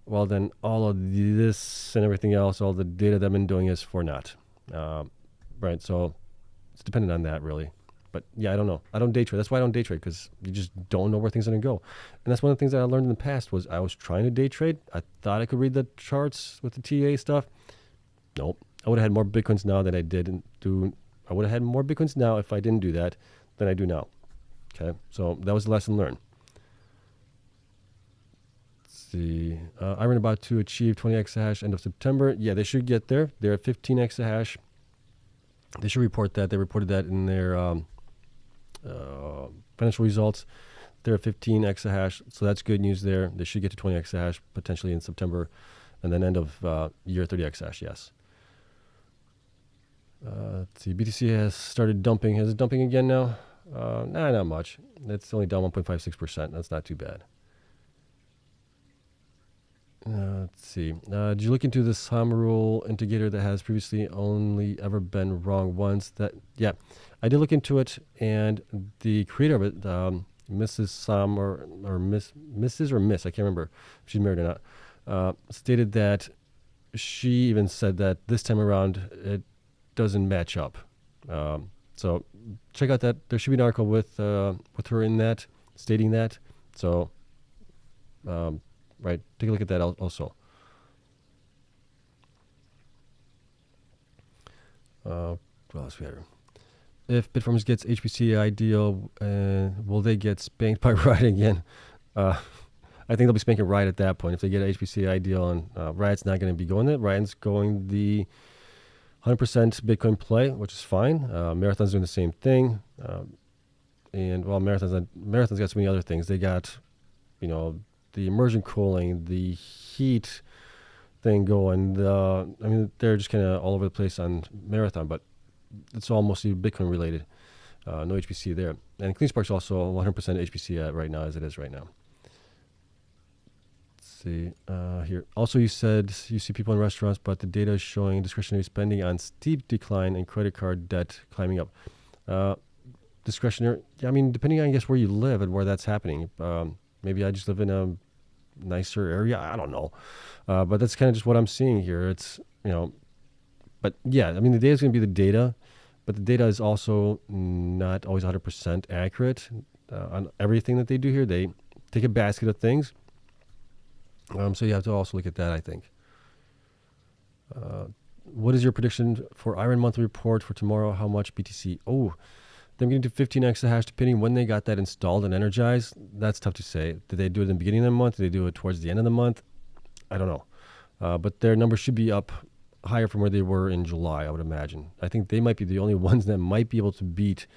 well, then all of this and everything else, all the data that I've been doing is for naught. Right? So it's dependent on that, really. But yeah, I don't know. I don't day trade. That's why I don't day trade, because you just don't know where things are going to go. And that's one of the things that I learned in the past was I was trying to day trade. I thought I could read the charts with the TA stuff. Nope. I would have had more Bitcoins now than I didn't do. I would have had more Bitcoins now if I didn't do that than I do now. Okay. So that was the lesson learned. Let's see. IREN about to achieve 20 exahash end of September. Yeah, they should get there. They're at 15 exahash. They should report that. They reported that in their financial results. They're at 15 exahash, so that's good news there. They should get to 20 exahash potentially in September, and then end of year 30 exahash, yes. Let's see, BTC has started dumping. Is it dumping again now? Nah, not much. It's only down 1.56%. That's not too bad. Let's see. Did you look into the SOM rule indicator that has previously only ever been wrong once? Yeah, I did look into it, and the creator of it, Mrs. SOM or Mrs. or Miss, I can't remember if she's married or not, stated that she even said that this time around it doesn't match up. So check out that. There should be an article with her in that, stating that. So, right, take a look at that also. What else we have? If Bitfarms gets HPCI deal, will they get spanked by Riot again? I think they'll be spanking Riot at that point. If they get an HPCI deal, and Riot's not going to be going it. Riot's going the 100% Bitcoin play, which is fine. Marathon's doing the same thing. And well, Marathon's got so many other things. They got, the immersion cooling, the heat thing going. They're just kind of all over the place on Marathon, but it's all mostly Bitcoin related. No HPC there. And Cleanspark's also 100% HPC right now, as it is right now. See here. Also, you said you see people in restaurants, but the data is showing discretionary spending on steep decline and credit card debt climbing up. Discretionary, depending on, I guess, where you live and where that's happening. Maybe I just live in a nicer area. I don't know. But that's kind of just what I'm seeing here. It's, but yeah, the data is going to be the data, but the data is also not always 100% accurate on everything that they do here. They take a basket of things. So you have to also look at that, I think. What is your prediction for IREN monthly report for tomorrow? How much BTC? Oh, they're getting to 15 exahash depending when they got that installed and energized. That's tough to say. Did they do it in the beginning of the month? Did they do it towards the end of the month? I don't know. But their numbers should be up higher from where they were in July, I would imagine. I think they might be the only ones that might be able to beat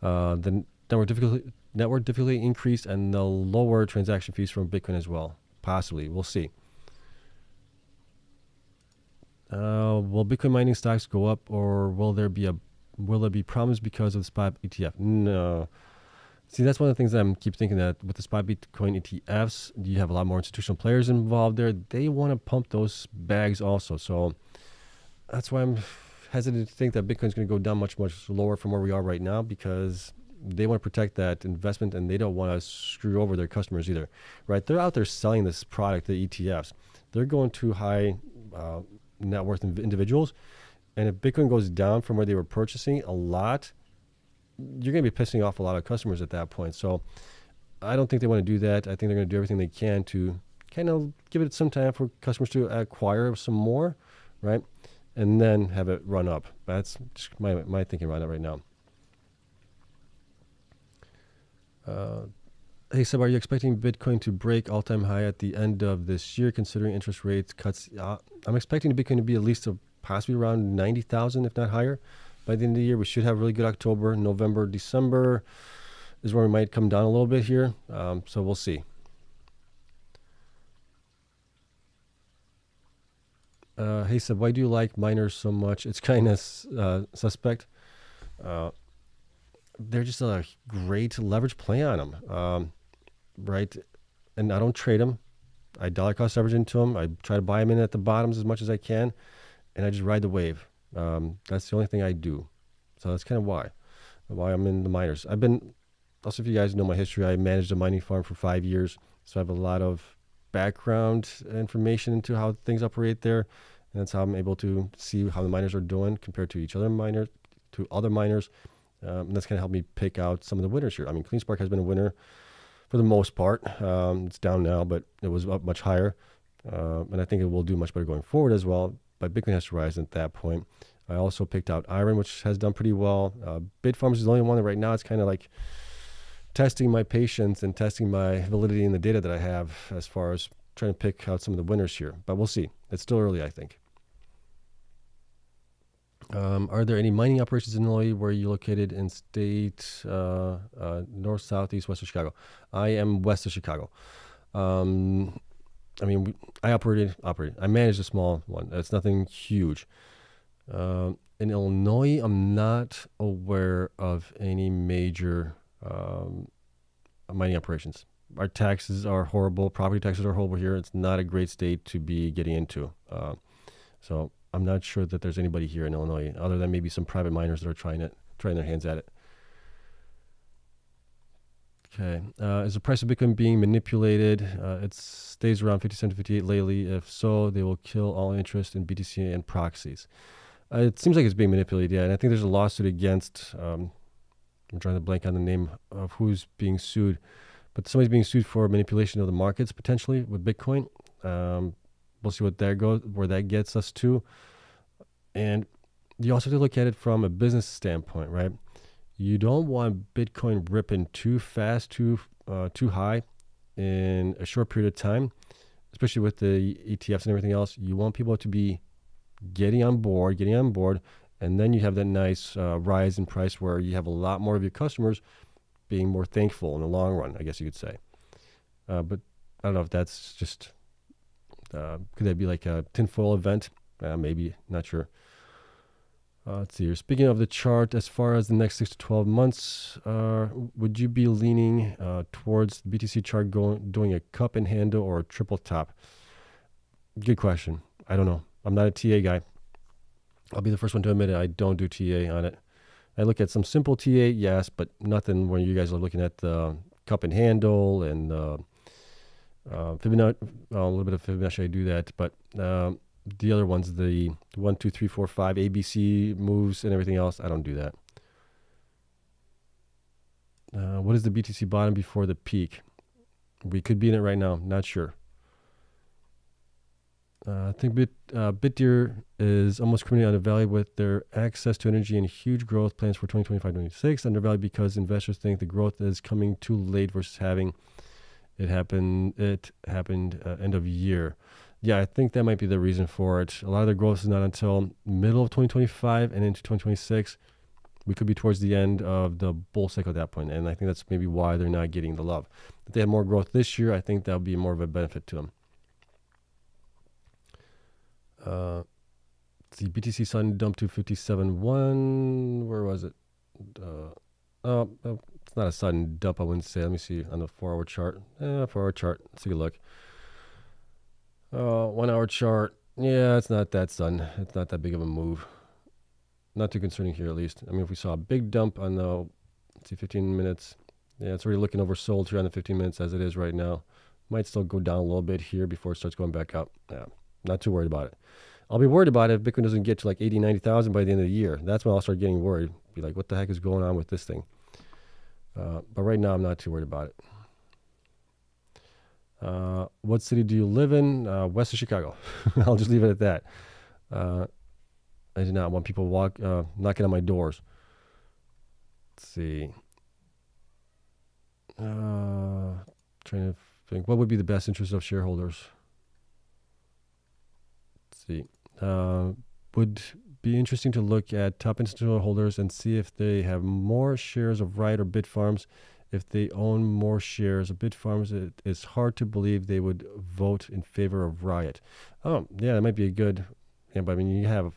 the network difficulty increase and the lower transaction fees from Bitcoin as well. Possibly. We'll see. Will Bitcoin mining stocks go up, or will there be problems because of the spot ETF? No. See, that's one of the things that I keep thinking, that with the spot Bitcoin ETFs, you have a lot more institutional players involved there. They want to pump those bags also. So that's why I'm hesitant to think that Bitcoin's going to go down much, much lower from where we are right now, because they want to protect that investment, and they don't want to screw over their customers either, right? They're out there selling this product, the ETFs. They're going to high net worth individuals, and if Bitcoin goes down from where they were purchasing a lot, you're going to be pissing off a lot of customers at that point. So I don't think they want to do that. I think they're going to do everything they can to kind of give it some time for customers to acquire some more, right? And then have it run up. That's just my thinking right now. Hey, Seb, are you expecting Bitcoin to break all-time high at the end of this year, considering interest rates cuts? I'm expecting Bitcoin to be at least possibly around 90,000, if not higher, by the end of the year. We should have a really good October. November, December is where we might come down a little bit here. So we'll see. Hey, Seb, why do you like miners so much? It's kind of suspect. They're just a great leverage play on them, right? And I don't trade them. I dollar cost average into them. I try to buy them in at the bottoms as much as I can, and I just ride the wave. That's the only thing I do. So that's kind of why I'm in the miners. Also, if you guys know my history, I managed a mining farm for 5 years, so I have a lot of background information into how things operate there, and that's how I'm able to see how the miners are doing compared to other miners. And that's going to help me pick out some of the winners here. Cleanspark has been a winner for the most part. It's down now, but it was up much higher. And I think it will do much better going forward as well. But Bitcoin has to rise at that point. I also picked out IREN, which has done pretty well. Bitfarms is the only one that right now it's kind of like testing my patience and testing my validity in the data that I have as far as trying to pick out some of the winners here. But we'll see. It's still early, I think. Are there any mining operations in Illinois where you're located in state, North north, southeast, west of Chicago. I am west of Chicago. I mean, I managed a small one. It's nothing huge. In Illinois, I'm not aware of any major mining operations. Our taxes are horrible. Property taxes are horrible here. It's not a great state to be getting into. So I'm not sure that there's anybody here in Illinois, other than maybe some private miners that are trying their hands at it. Okay. Is the price of Bitcoin being manipulated? It stays around 57 to 58 lately. If so, they will kill all interest in BTC and proxies. It seems like it's being manipulated, yeah. And I think there's a lawsuit against, I'm trying to blank on the name of who's being sued, but somebody's being sued for manipulation of the markets potentially with Bitcoin. We'll see where that gets us to. And you also have to look at it from a business standpoint, right? You don't want Bitcoin ripping too fast, too high in a short period of time, especially with the ETFs and everything else. You want people to be getting on board, and then you have that nice rise in price where you have a lot more of your customers being more thankful in the long run, I guess you could say. But I don't know if that's just, could that be like a tinfoil event? Maybe, not sure. Let's see here. Speaking of the chart, as far as the next 6 to 12 months, would you be leaning towards the BTC chart doing a cup and handle or a triple top? Good question. I don't know. I'm not a TA guy. I'll be the first one to admit it. I don't do TA on it. I look at some simple TA, yes, but nothing where you guys are looking at the cup and handle and Fibonacci. A little bit of Fibonacci, I do that, but the other ones, the 1, 2, 3, 4, 5 ABC moves and everything else, I don't do that. What is the BTC bottom before the peak? We could be in it right now. Not sure. I think BitDeer is almost criminally undervalued with their access to energy and huge growth plans for 2025-26. Undervalued because investors think the growth is coming too late versus having it happened end of year. Yeah, I think that might be the reason for it. A lot of the growth is not until middle of 2025 and into 2026. We could be towards the end of the bull cycle at that point, and I think that's maybe why they're not getting the love. If they had more growth this year, I think that would be more of a benefit to them. The BTC sudden dump to 57.1. Where was it? It's not a sudden dump, I wouldn't say. Let me see on the 4-hour chart. 4-hour chart. Let's take a look. 1-hour chart. Yeah, it's not that sudden. It's not that big of a move. Not too concerning here, at least. I mean, if we saw a big dump on the, let's see, 15 minutes. Yeah, it's already looking oversold here on the 15 minutes as it is right now. Might still go down a little bit here before it starts going back up. Yeah, not too worried about it. I'll be worried about it if Bitcoin doesn't get to like 80, 90,000 by the end of the year. That's when I'll start getting worried. Be like, what the heck is going on with this thing? But right now, I'm not too worried about it. What city do you live in? West of Chicago. I'll just leave it at that. I do not want people knocking on my doors. Let's see. Trying to think. What would be the best interest of shareholders? Let's see. Would be interesting to look at top institutional holders and see if they have more shares of Riot or Bitfarms. If they own more shares of Bitfarms, it is hard to believe they would vote in favor of Riot. Oh, yeah, that might be a good. Yeah, but I mean,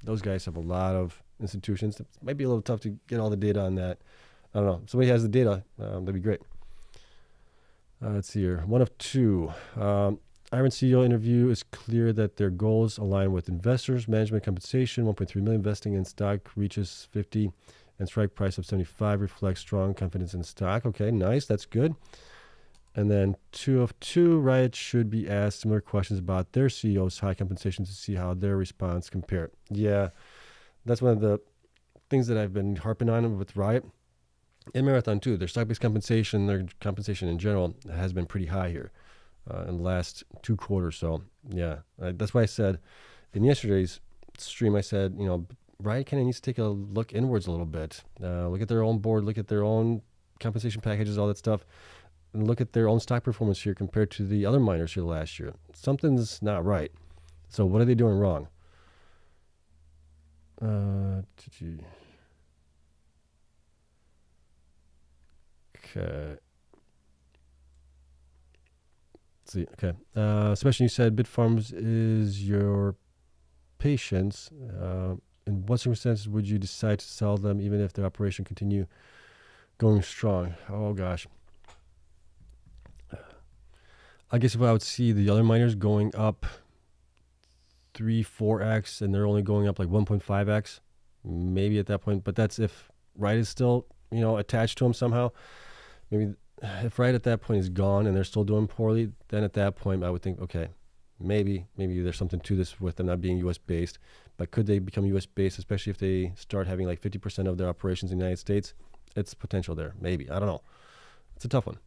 those guys have a lot of institutions. It might be a little tough to get all the data on that. I don't know. If somebody has the data, that'd be great. Let's see here. One of two. IREN CEO interview is clear that their goals align with investors, management compensation, 1.3 million investing in stock reaches 50 and strike price of 75 reflects strong confidence in stock. Okay, nice. That's good. And then 2 of 2, Riot should be asked similar questions about their CEO's high compensation to see how their response compare. Yeah, that's one of the things that I've been harping on with Riot. And Marathon too. Their stock-based compensation, their compensation in general has been pretty high here in the last 2 quarters. So yeah, that's why I said in yesterday's stream, I said, Riot kind of needs to take a look inwards a little bit. Look at their own board, look at their own compensation packages, all that stuff, and look at their own stock performance here compared to the other miners here last year. Something's not right. So what are they doing wrong? Okay. Let's see. Okay. Sebastian, you said Bitfarms is your patience. In what circumstances would you decide to sell them even if their operation continue going strong? Oh, gosh. I guess if I would see the other miners going up 3-4x and they're only going up like 1.5x, maybe at that point. But that's if Riot is still, attached to them somehow. Maybe if Riot at that point is gone and they're still doing poorly, then at that point I would think, okay, maybe there's something to this with them not being U.S. based. But could they become U.S. based, especially if they start having like 50% of their operations in the United States? It's potential there. Maybe. I don't know. It's a tough one.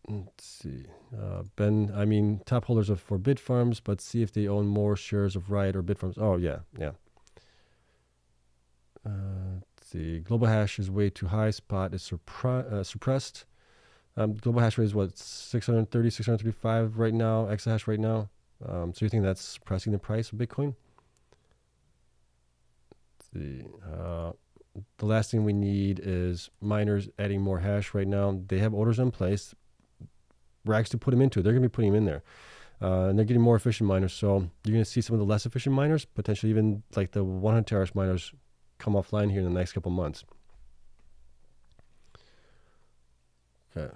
Let's see. Ben, top holders for Bitfarms, but see if they own more shares of Riot or Bitfarms. Oh, yeah. Let's see. Global hash is way too high. Spot is suppressed. Global hash rate is what, 630, 635 right now, exahash right now. So you think that's suppressing the price of Bitcoin? Let's see. The last thing we need is miners adding more hash right now. They have orders in place. Racks to put them into. They're going to be putting them in there. And they're getting more efficient miners. So you're going to see some of the less efficient miners, potentially even like the 100 terahash miners, come offline here in the next couple months. Okay.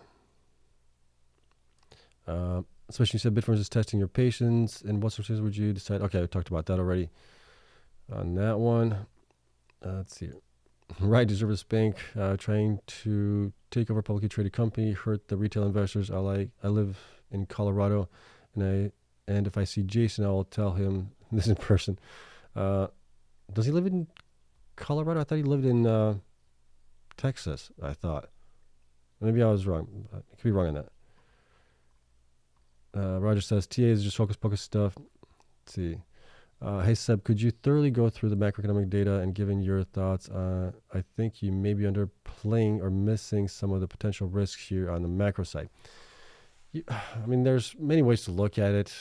Especially you said Bitfarms is testing your patience. And what sources would you decide? Okay, I talked about that already on that one. Let's see. Right, deserve a spank. Trying to take over a publicly traded company, hurt the retail investors. I live in Colorado, and if I see Jason, I will tell him this in person. Does he live in Colorado? I thought he lived in Texas. I thought. Maybe I was wrong. I could be wrong on that. Roger says TA is just hocus pocus stuff. Let's see. Hey Seb, could you thoroughly go through the macroeconomic data and given your thoughts? I think you may be underplaying or missing some of the potential risks here on the macro side. There's many ways to look at it.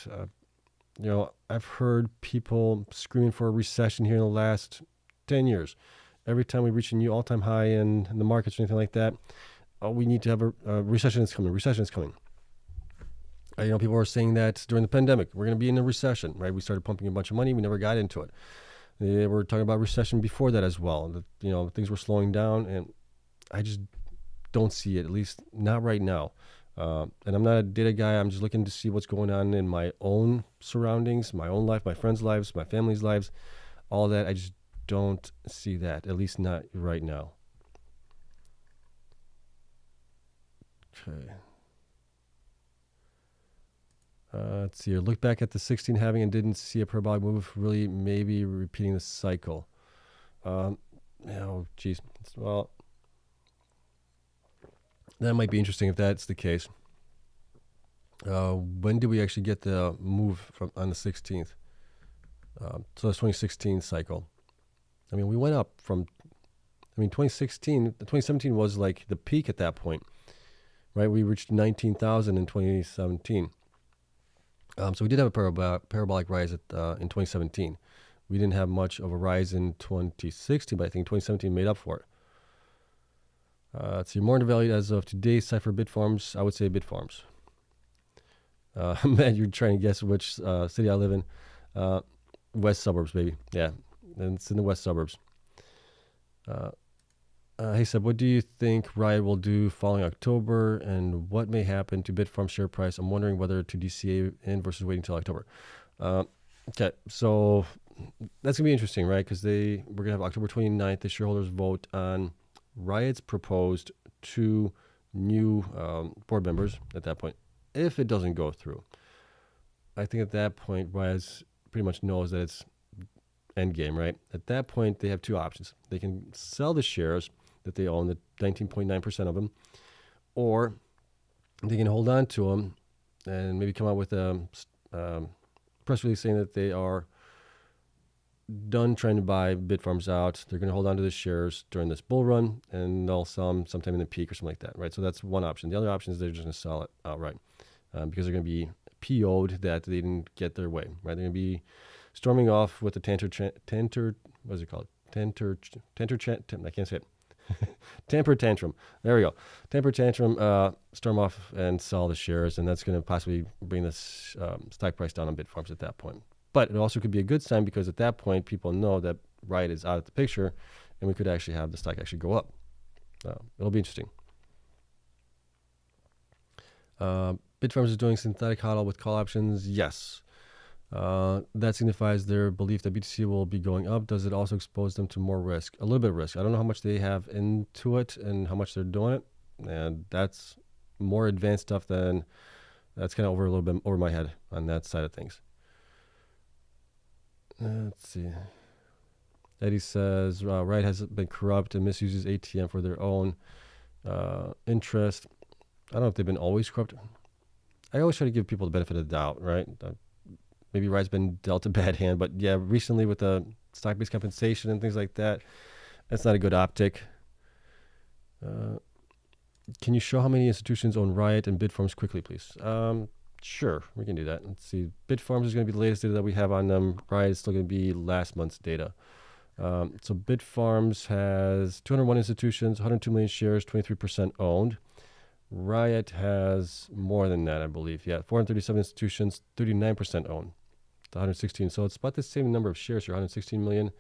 I've heard people screaming for a recession here in the last 10 years. Every time we reach a new all-time high in the markets or anything like that, we need to have a recession is coming. Recession is coming. People were saying that during the pandemic, we're going to be in a recession, right? We started pumping a bunch of money. We never got into it. They were talking about recession before that as well. That, things were slowing down, and I just don't see it, at least not right now. And I'm not a data guy. I'm just looking to see what's going on in my own surroundings, my own life, my friends' lives, my family's lives, all that. I just don't see that, at least not right now. Okay. Let's see here. Look back at the 16 halving and didn't see a parabolic move. Really, maybe repeating the cycle. Geez. Well, that might be interesting if that's the case. When did we actually get the move on the 16th? So that's 2016 cycle. We went up from. 2017 was like the peak at that point, right? We reached 19,000 in 2017. So we did have a parabolic rise in 2017. We didn't have much of a rise in 2016, but I think 2017 made up for it. Let's see, more undervalued as of today, Cypher Bitfarms. I would say Bitfarms. Man, you're trying to guess which city I live in. West suburbs, baby. Yeah, and it's in the west suburbs. Hey Seb, what do you think Riot will do following October, and what may happen to Bitfarms share price? I'm wondering whether to DCA in versus waiting until October. Okay, so that's gonna be interesting, right? Because we're gonna have October 29th. The shareholders vote on Riot's proposed 2 new board members. At that point, if it doesn't go through, I think at that point Riot pretty much knows that it's end game, right? At that point, they have 2 options. They can sell the shares that they own, the 19.9% of them, or they can hold on to them and maybe come out with a press release saying that they are done trying to buy Bitfarms out. They're going to hold on to the shares during this bull run, and they'll sell them sometime in the peak or something like that, right? So that's one option. The other option is they're just going to sell it outright because they're going to be PO'd that they didn't get their way, right? They're going to be storming off with the I can't say it. Temper tantrum. There we go. Temper tantrum. Storm off and sell the shares, and that's going to possibly bring this stock price down on Bitfarms at that point. But it also could be a good sign because at that point, people know that Riot is out of the picture, and we could actually have the stock actually go up. It'll be interesting. Bitfarms is doing synthetic HODL with call options. Yes. That signifies their belief that BTC will be going up. Does it also expose them to more risk? A little bit of risk. I don't know how much they have into it and how much they're doing it. And that's more advanced stuff than that's kind of over a little bit over my head on that side of things. Let's see. Eddie says Riot has been corrupt and misuses ATM for their own interest. I don't know if they've been always corrupt. I always try to give people the benefit of the doubt, right? Maybe Riot's been dealt a bad hand, but yeah, recently with the stock-based compensation and things like that, that's not a good optic. Can you show how many institutions own Riot and Bitfarms quickly, please? Sure, we can do that. Let's see. Bitfarms is going to be the latest data that we have on them. Riot is still going to be last month's data. So Bitfarms has 201 institutions, 102 million shares, 23% owned. Riot has more than that, I believe. Yeah, 437 institutions, 39% owned. 116. So it's about the same number of shares here, 116 million.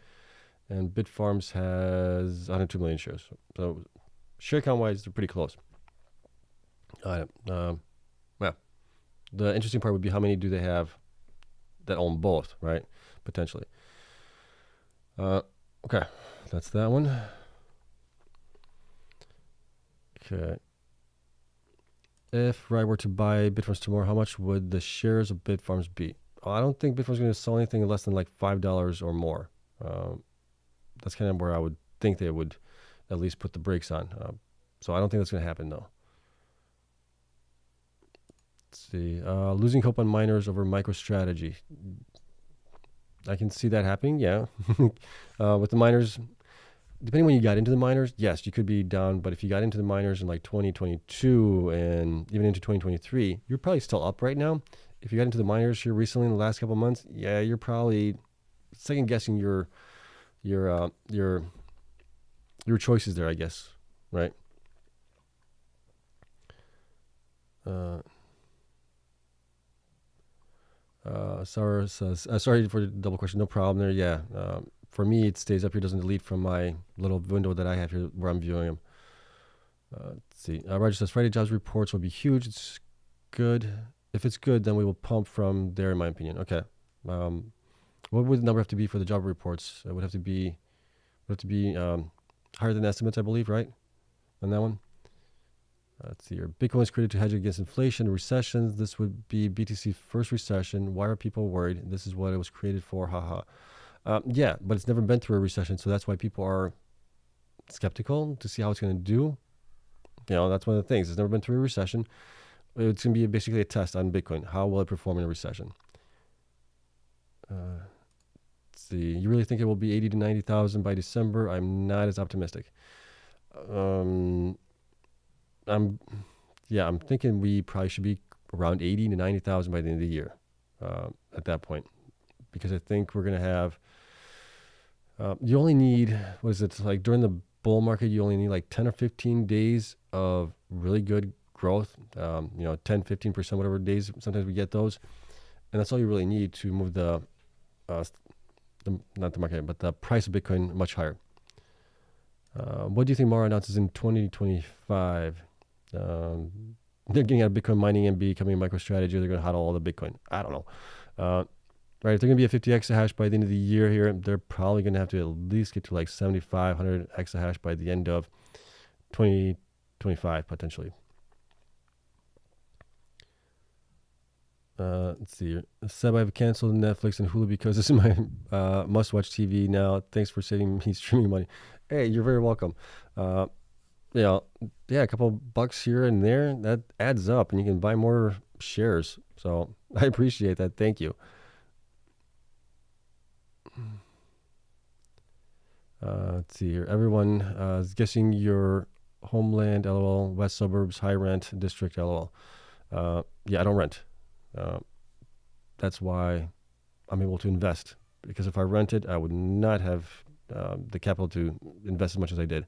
And Bitfarms has 102 million shares. So share count wise, they're pretty close. Yeah. The interesting part would be how many do they have that own both, right? Potentially. Okay, that's that one. Okay. If Riot were to buy Bitfarms tomorrow, how much would the shares of Bitfarms be? I don't think Bitfarms is going to sell anything less than like $5 or more. That's kind of where I would think they would at least put the brakes on. So I don't think that's going to happen, though. Let's see. Losing hope on miners over MicroStrategy. I can see that happening, yeah. With the miners, depending when you got into the miners, yes, you could be down. But if you got into the miners in like 2022 and even into 2023, you're probably still up right now. If you got into the miners here recently in the last couple of months, yeah, you're probably second guessing your choices there, I guess, right? Sarah says, sorry for the double question, no problem there. Yeah, for me, it stays up here, doesn't delete from my little window that I have here where I'm viewing them. Let's see. Roger says, Friday jobs reports will be huge. It's good. If it's good, then we will pump from there, in my opinion. Okay. What would the number have to be for the job reports? It would have to be higher than estimates, I believe, right? On that one. Let's see here. Bitcoin is created to hedge against inflation and recessions. This would be BTC's first recession. Why are people worried? This is what it was created for. Haha. Yeah, but it's never been through a recession, so that's why people are skeptical to see how it's going to do. You know, that's one of the things. It's never been through a recession. It's going to be basically a test on Bitcoin. How will it perform in a recession? Let's see. You really think it will be 80 to 90,000 by December? I'm not as optimistic. I'm thinking we probably should be around 80 to 90,000 by the end of the year. At that point, because I think we're going to have. You only need, what is it, like during the bull market, you only need like 10 or 15 days of really good growth, 10, 15%, whatever days, sometimes we get those. And that's all you really need to move not the market, but the price of Bitcoin much higher. What do you think Mara announces in 2025? They're getting out of Bitcoin mining and becoming a MicroStrategy. They're going to hodl all the Bitcoin. I don't know. Right, if they're going to be at 50 exahash by the end of the year here, they're probably going to have to at least get to like 7,500 exahash by the end of 2025, potentially. Let's see. Seb, I've canceled Netflix and Hulu because this is my must-watch TV now. Thanks for saving me streaming money. Hey, you're very welcome. A couple bucks here and there, that adds up, and you can buy more shares. So I appreciate that. Thank you. Let's see here. Everyone is guessing your homeland, LOL, west suburbs, high rent district, LOL. I don't rent. That's why I'm able to invest, because if I rented, I would not have the capital to invest as much as I did.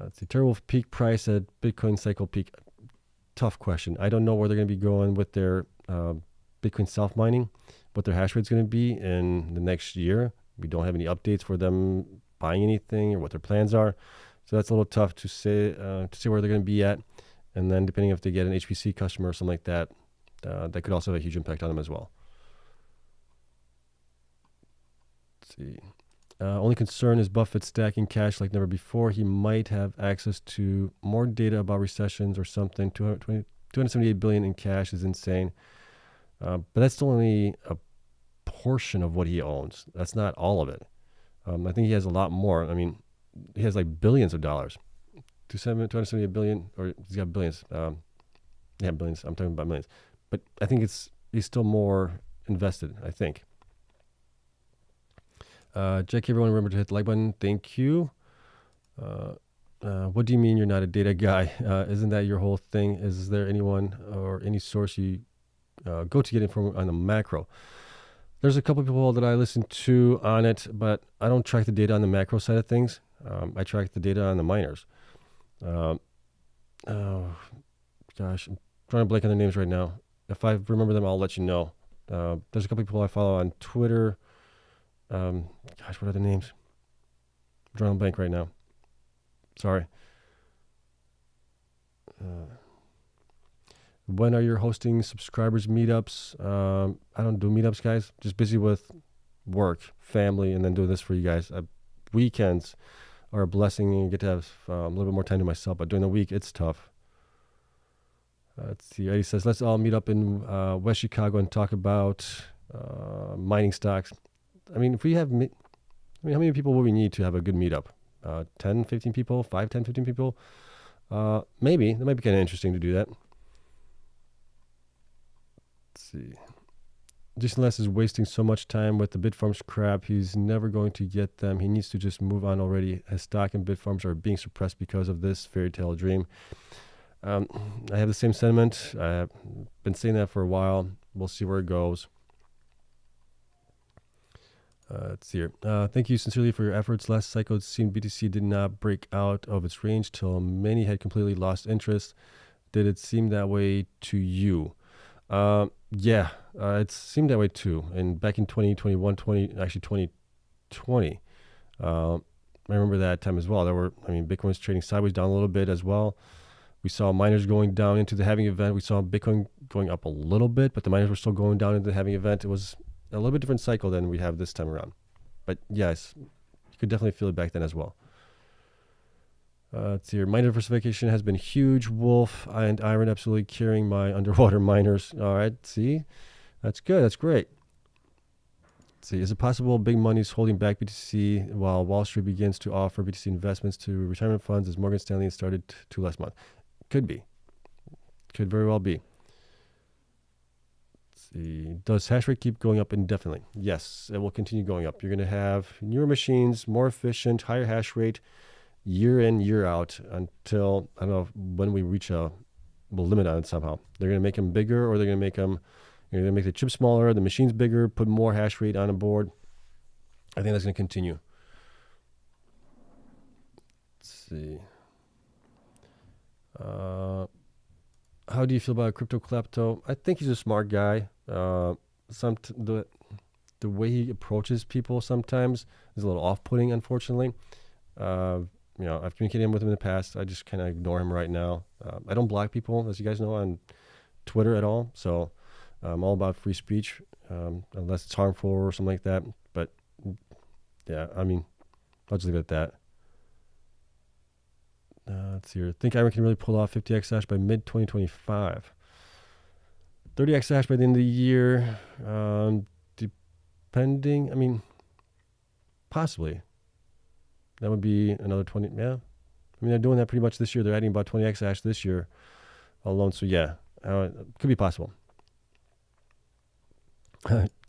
Let's see. Terawulf peak price at Bitcoin cycle peak. Tough question. I don't know where they're going to be going with their Bitcoin self-mining, what their hash rate is going to be in the next year. We don't have any updates for them buying anything or what their plans are. So that's a little tough to say where they're going to be at. And then depending if they get an HPC customer or something like that, that could also have a huge impact on them as well. Let's see. Only concern is Buffett stacking cash like never before. He might have access to more data about recessions or something. 278 billion in cash is insane. But that's still only a portion of what he owns. That's not all of it. I think he has a lot more. I mean, he has like billions of dollars. 278 billion, or he's got billions. Yeah, billions. I'm talking about millions. But I think he's still more invested, I think. Jackie, everyone remember to hit the like button. Thank you. What do you mean you're not a data guy? Isn't that your whole thing? Is there anyone or any source you go to get info on the macro? There's a couple people that I listen to on it, but I don't track the data on the macro side of things. I track the data on the miners. Oh, gosh, I'm trying to blank on their names right now. If I remember them, I'll let you know. There's a couple people I follow on Twitter. Gosh, what are the names? I'm drawing a blank right now. Sorry. When are you hosting subscribers meetups? I don't do meetups, guys. Just busy with work, family, and then doing this for you guys. Weekends are a blessing, and you get to have a little bit more time to myself. But during the week, it's tough. Let's see. Eddie says, let's all meet up in West Chicago and talk about mining stocks. I mean, if we have, how many people will we need to have a good meetup? 10, 15 people, 5, 10, 15 people? Maybe. That might be kind of interesting to do that. Let's see. Jason Less is wasting so much time with the Bitfarms crap. He's never going to get them. He needs to just move on already. His stock and Bitfarms are being suppressed because of this fairy tale dream. I have the same sentiment. I have been saying that for a while. We'll see where it goes. Let's see here. Thank you sincerely for your efforts. Last cycle, it seemed BTC did not break out of its range till many had completely lost interest. Did it seem that way to you? Yeah, it seemed that way too. And back in 2021, 2020, I remember that time as well. Bitcoin was trading sideways down a little bit as well. We saw miners going down into the halving event. We saw Bitcoin going up a little bit, but the miners were still going down into the halving event. It was a little bit different cycle than we have this time around. But yes, you could definitely feel it back then as well. Let's see here. Miner diversification has been huge. Wolf and IREN absolutely carrying my underwater miners. All right, see? That's good. That's great. Let's see. Is it possible big money is holding back BTC while Wall Street begins to offer BTC investments to retirement funds as Morgan Stanley started to last month? Could be. Could very well be. See. Does hash rate keep going up indefinitely? Yes, it will continue going up. You're going to have newer machines, more efficient, higher hash rate, year in, year out, until, I don't know when we reach we'll limit on it somehow. They're going to make them bigger, or they're going to make them, you're going to make the chip smaller, the machines bigger, put more hash rate on a board. I think that's going to continue. Let's see. How do you feel about Crypto Klepto? I think he's a smart guy. The way he approaches people sometimes is a little off-putting, unfortunately. I've communicated with him in the past. I just kind of ignore him right now. I don't block people, as you guys know, on Twitter at all. So I'm all about free speech, unless it's harmful or something like that. But yeah, I'll just leave it at that. Let's see here. Think IREN can really pull off 50 exahash by mid-2025. 30 exahash by the end of the year. Depending, possibly. That would be another 20. Yeah. They're doing that pretty much this year. They're adding about 20 exahash this year alone. So yeah, it could be possible.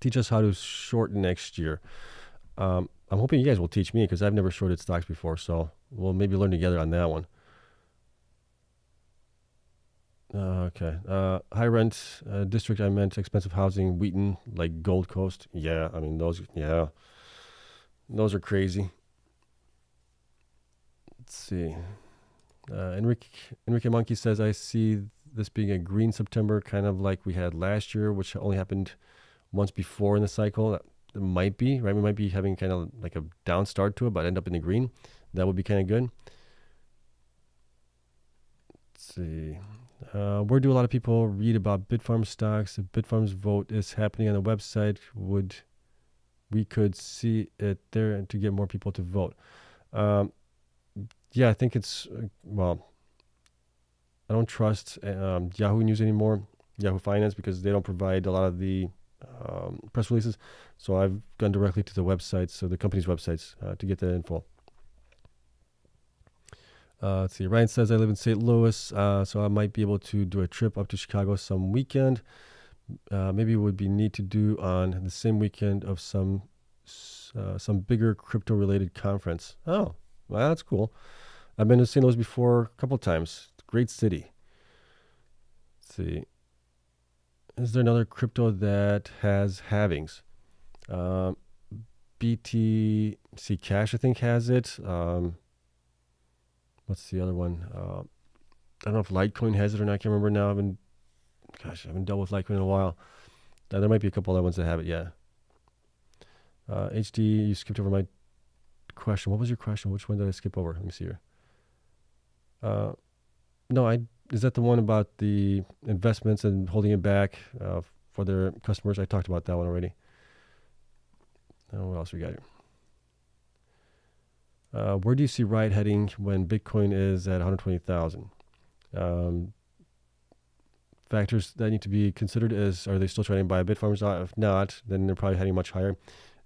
Teach us how to short next year. I'm hoping you guys will teach me, because I've never shorted stocks before. So we'll maybe learn together on that one. Okay. High rent district, I meant expensive housing, Wheaton, like Gold Coast. Yeah, those are crazy. Let's see. Enrique Monkey says, I see this being a green September, kind of like we had last year, which only happened once before in the cycle. It might be, right? We might be having kind of like a down start to it, but end up in the green. That would be kind of good. Let's see. Where do a lot of people read about Bitfarms stocks? If Bitfarms vote is happening on the website, we could see it there and to get more people to vote. Yeah, I think it's, well, I don't trust Yahoo News anymore, Yahoo Finance, because they don't provide a lot of the press releases. So I've gone directly to the websites, so the company's websites, to get that info. Let's see. Ryan says, I live in St. Louis, so I might be able to do a trip up to Chicago some weekend. Maybe it would be neat to do on the same weekend of some bigger crypto-related conference. Oh, well, that's cool. I've been to St. Louis before a couple times. Great city. Let's see. Is there another crypto that has halvings? BTC Cash, I think, has it. What's the other one? I don't know if Litecoin has it or not. I can't remember now. I haven't dealt with Litecoin in a while. There might be a couple other ones that have it, yeah. HD, you skipped over my question. What was your question? Which one did I skip over? Let me see here. No, is that the one about the investments and holding it back for their customers? I talked about that one already. What else we got here? Where do you see Riot heading when Bitcoin is at 120,000? Factors that need to be considered is, are they still trying to buy Bitfarms? If not, then they're probably heading much higher.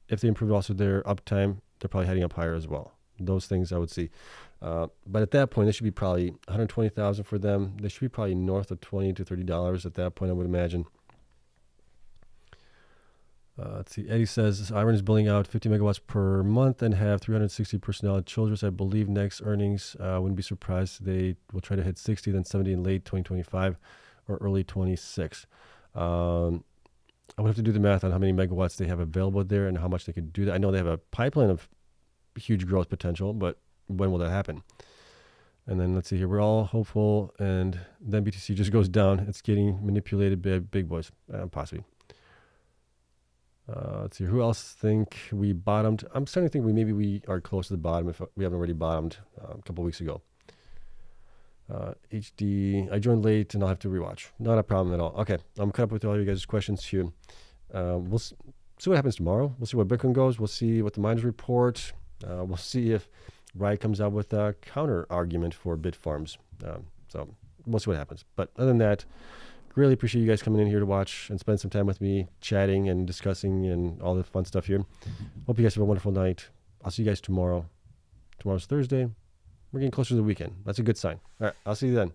If they improve also their uptime, they're probably heading up higher as well. Those things I would see. But at that point, they should be probably 120,000 for them. They should be probably north of $20 to $30 at that point, I would imagine. Let's see. Eddie says IREN is billing out 50 megawatts per month and have 360 personnel at Childress. I believe next earnings, wouldn't be surprised they will try to hit 60, then 70 in late 2025 or early 26. I would have to do the math on how many megawatts they have available there and how much they could do that. I know they have a pipeline of huge growth potential, but when will that happen? And then let's see here. We're all hopeful, and then BTC just goes down. It's getting manipulated by big boys, possibly. Let's see. Who else think we bottomed? I'm starting to think maybe we are close to the bottom if we haven't already bottomed a couple weeks ago. HD, I joined late and I'll have to rewatch. Not a problem at all. Okay, I'm caught up with all you guys' questions here. We'll see what happens tomorrow. We'll see where Bitcoin goes. We'll see what the miners report. We'll see if Riot comes out with a counter argument for Bitfarms. So we'll see what happens. But other than that, really appreciate you guys coming in here to watch and spend some time with me, chatting and discussing and all the fun stuff here. Hope you guys have a wonderful night. I'll see you guys tomorrow. Tomorrow's Thursday. We're getting closer to the weekend. That's a good sign. All right, I'll see you then.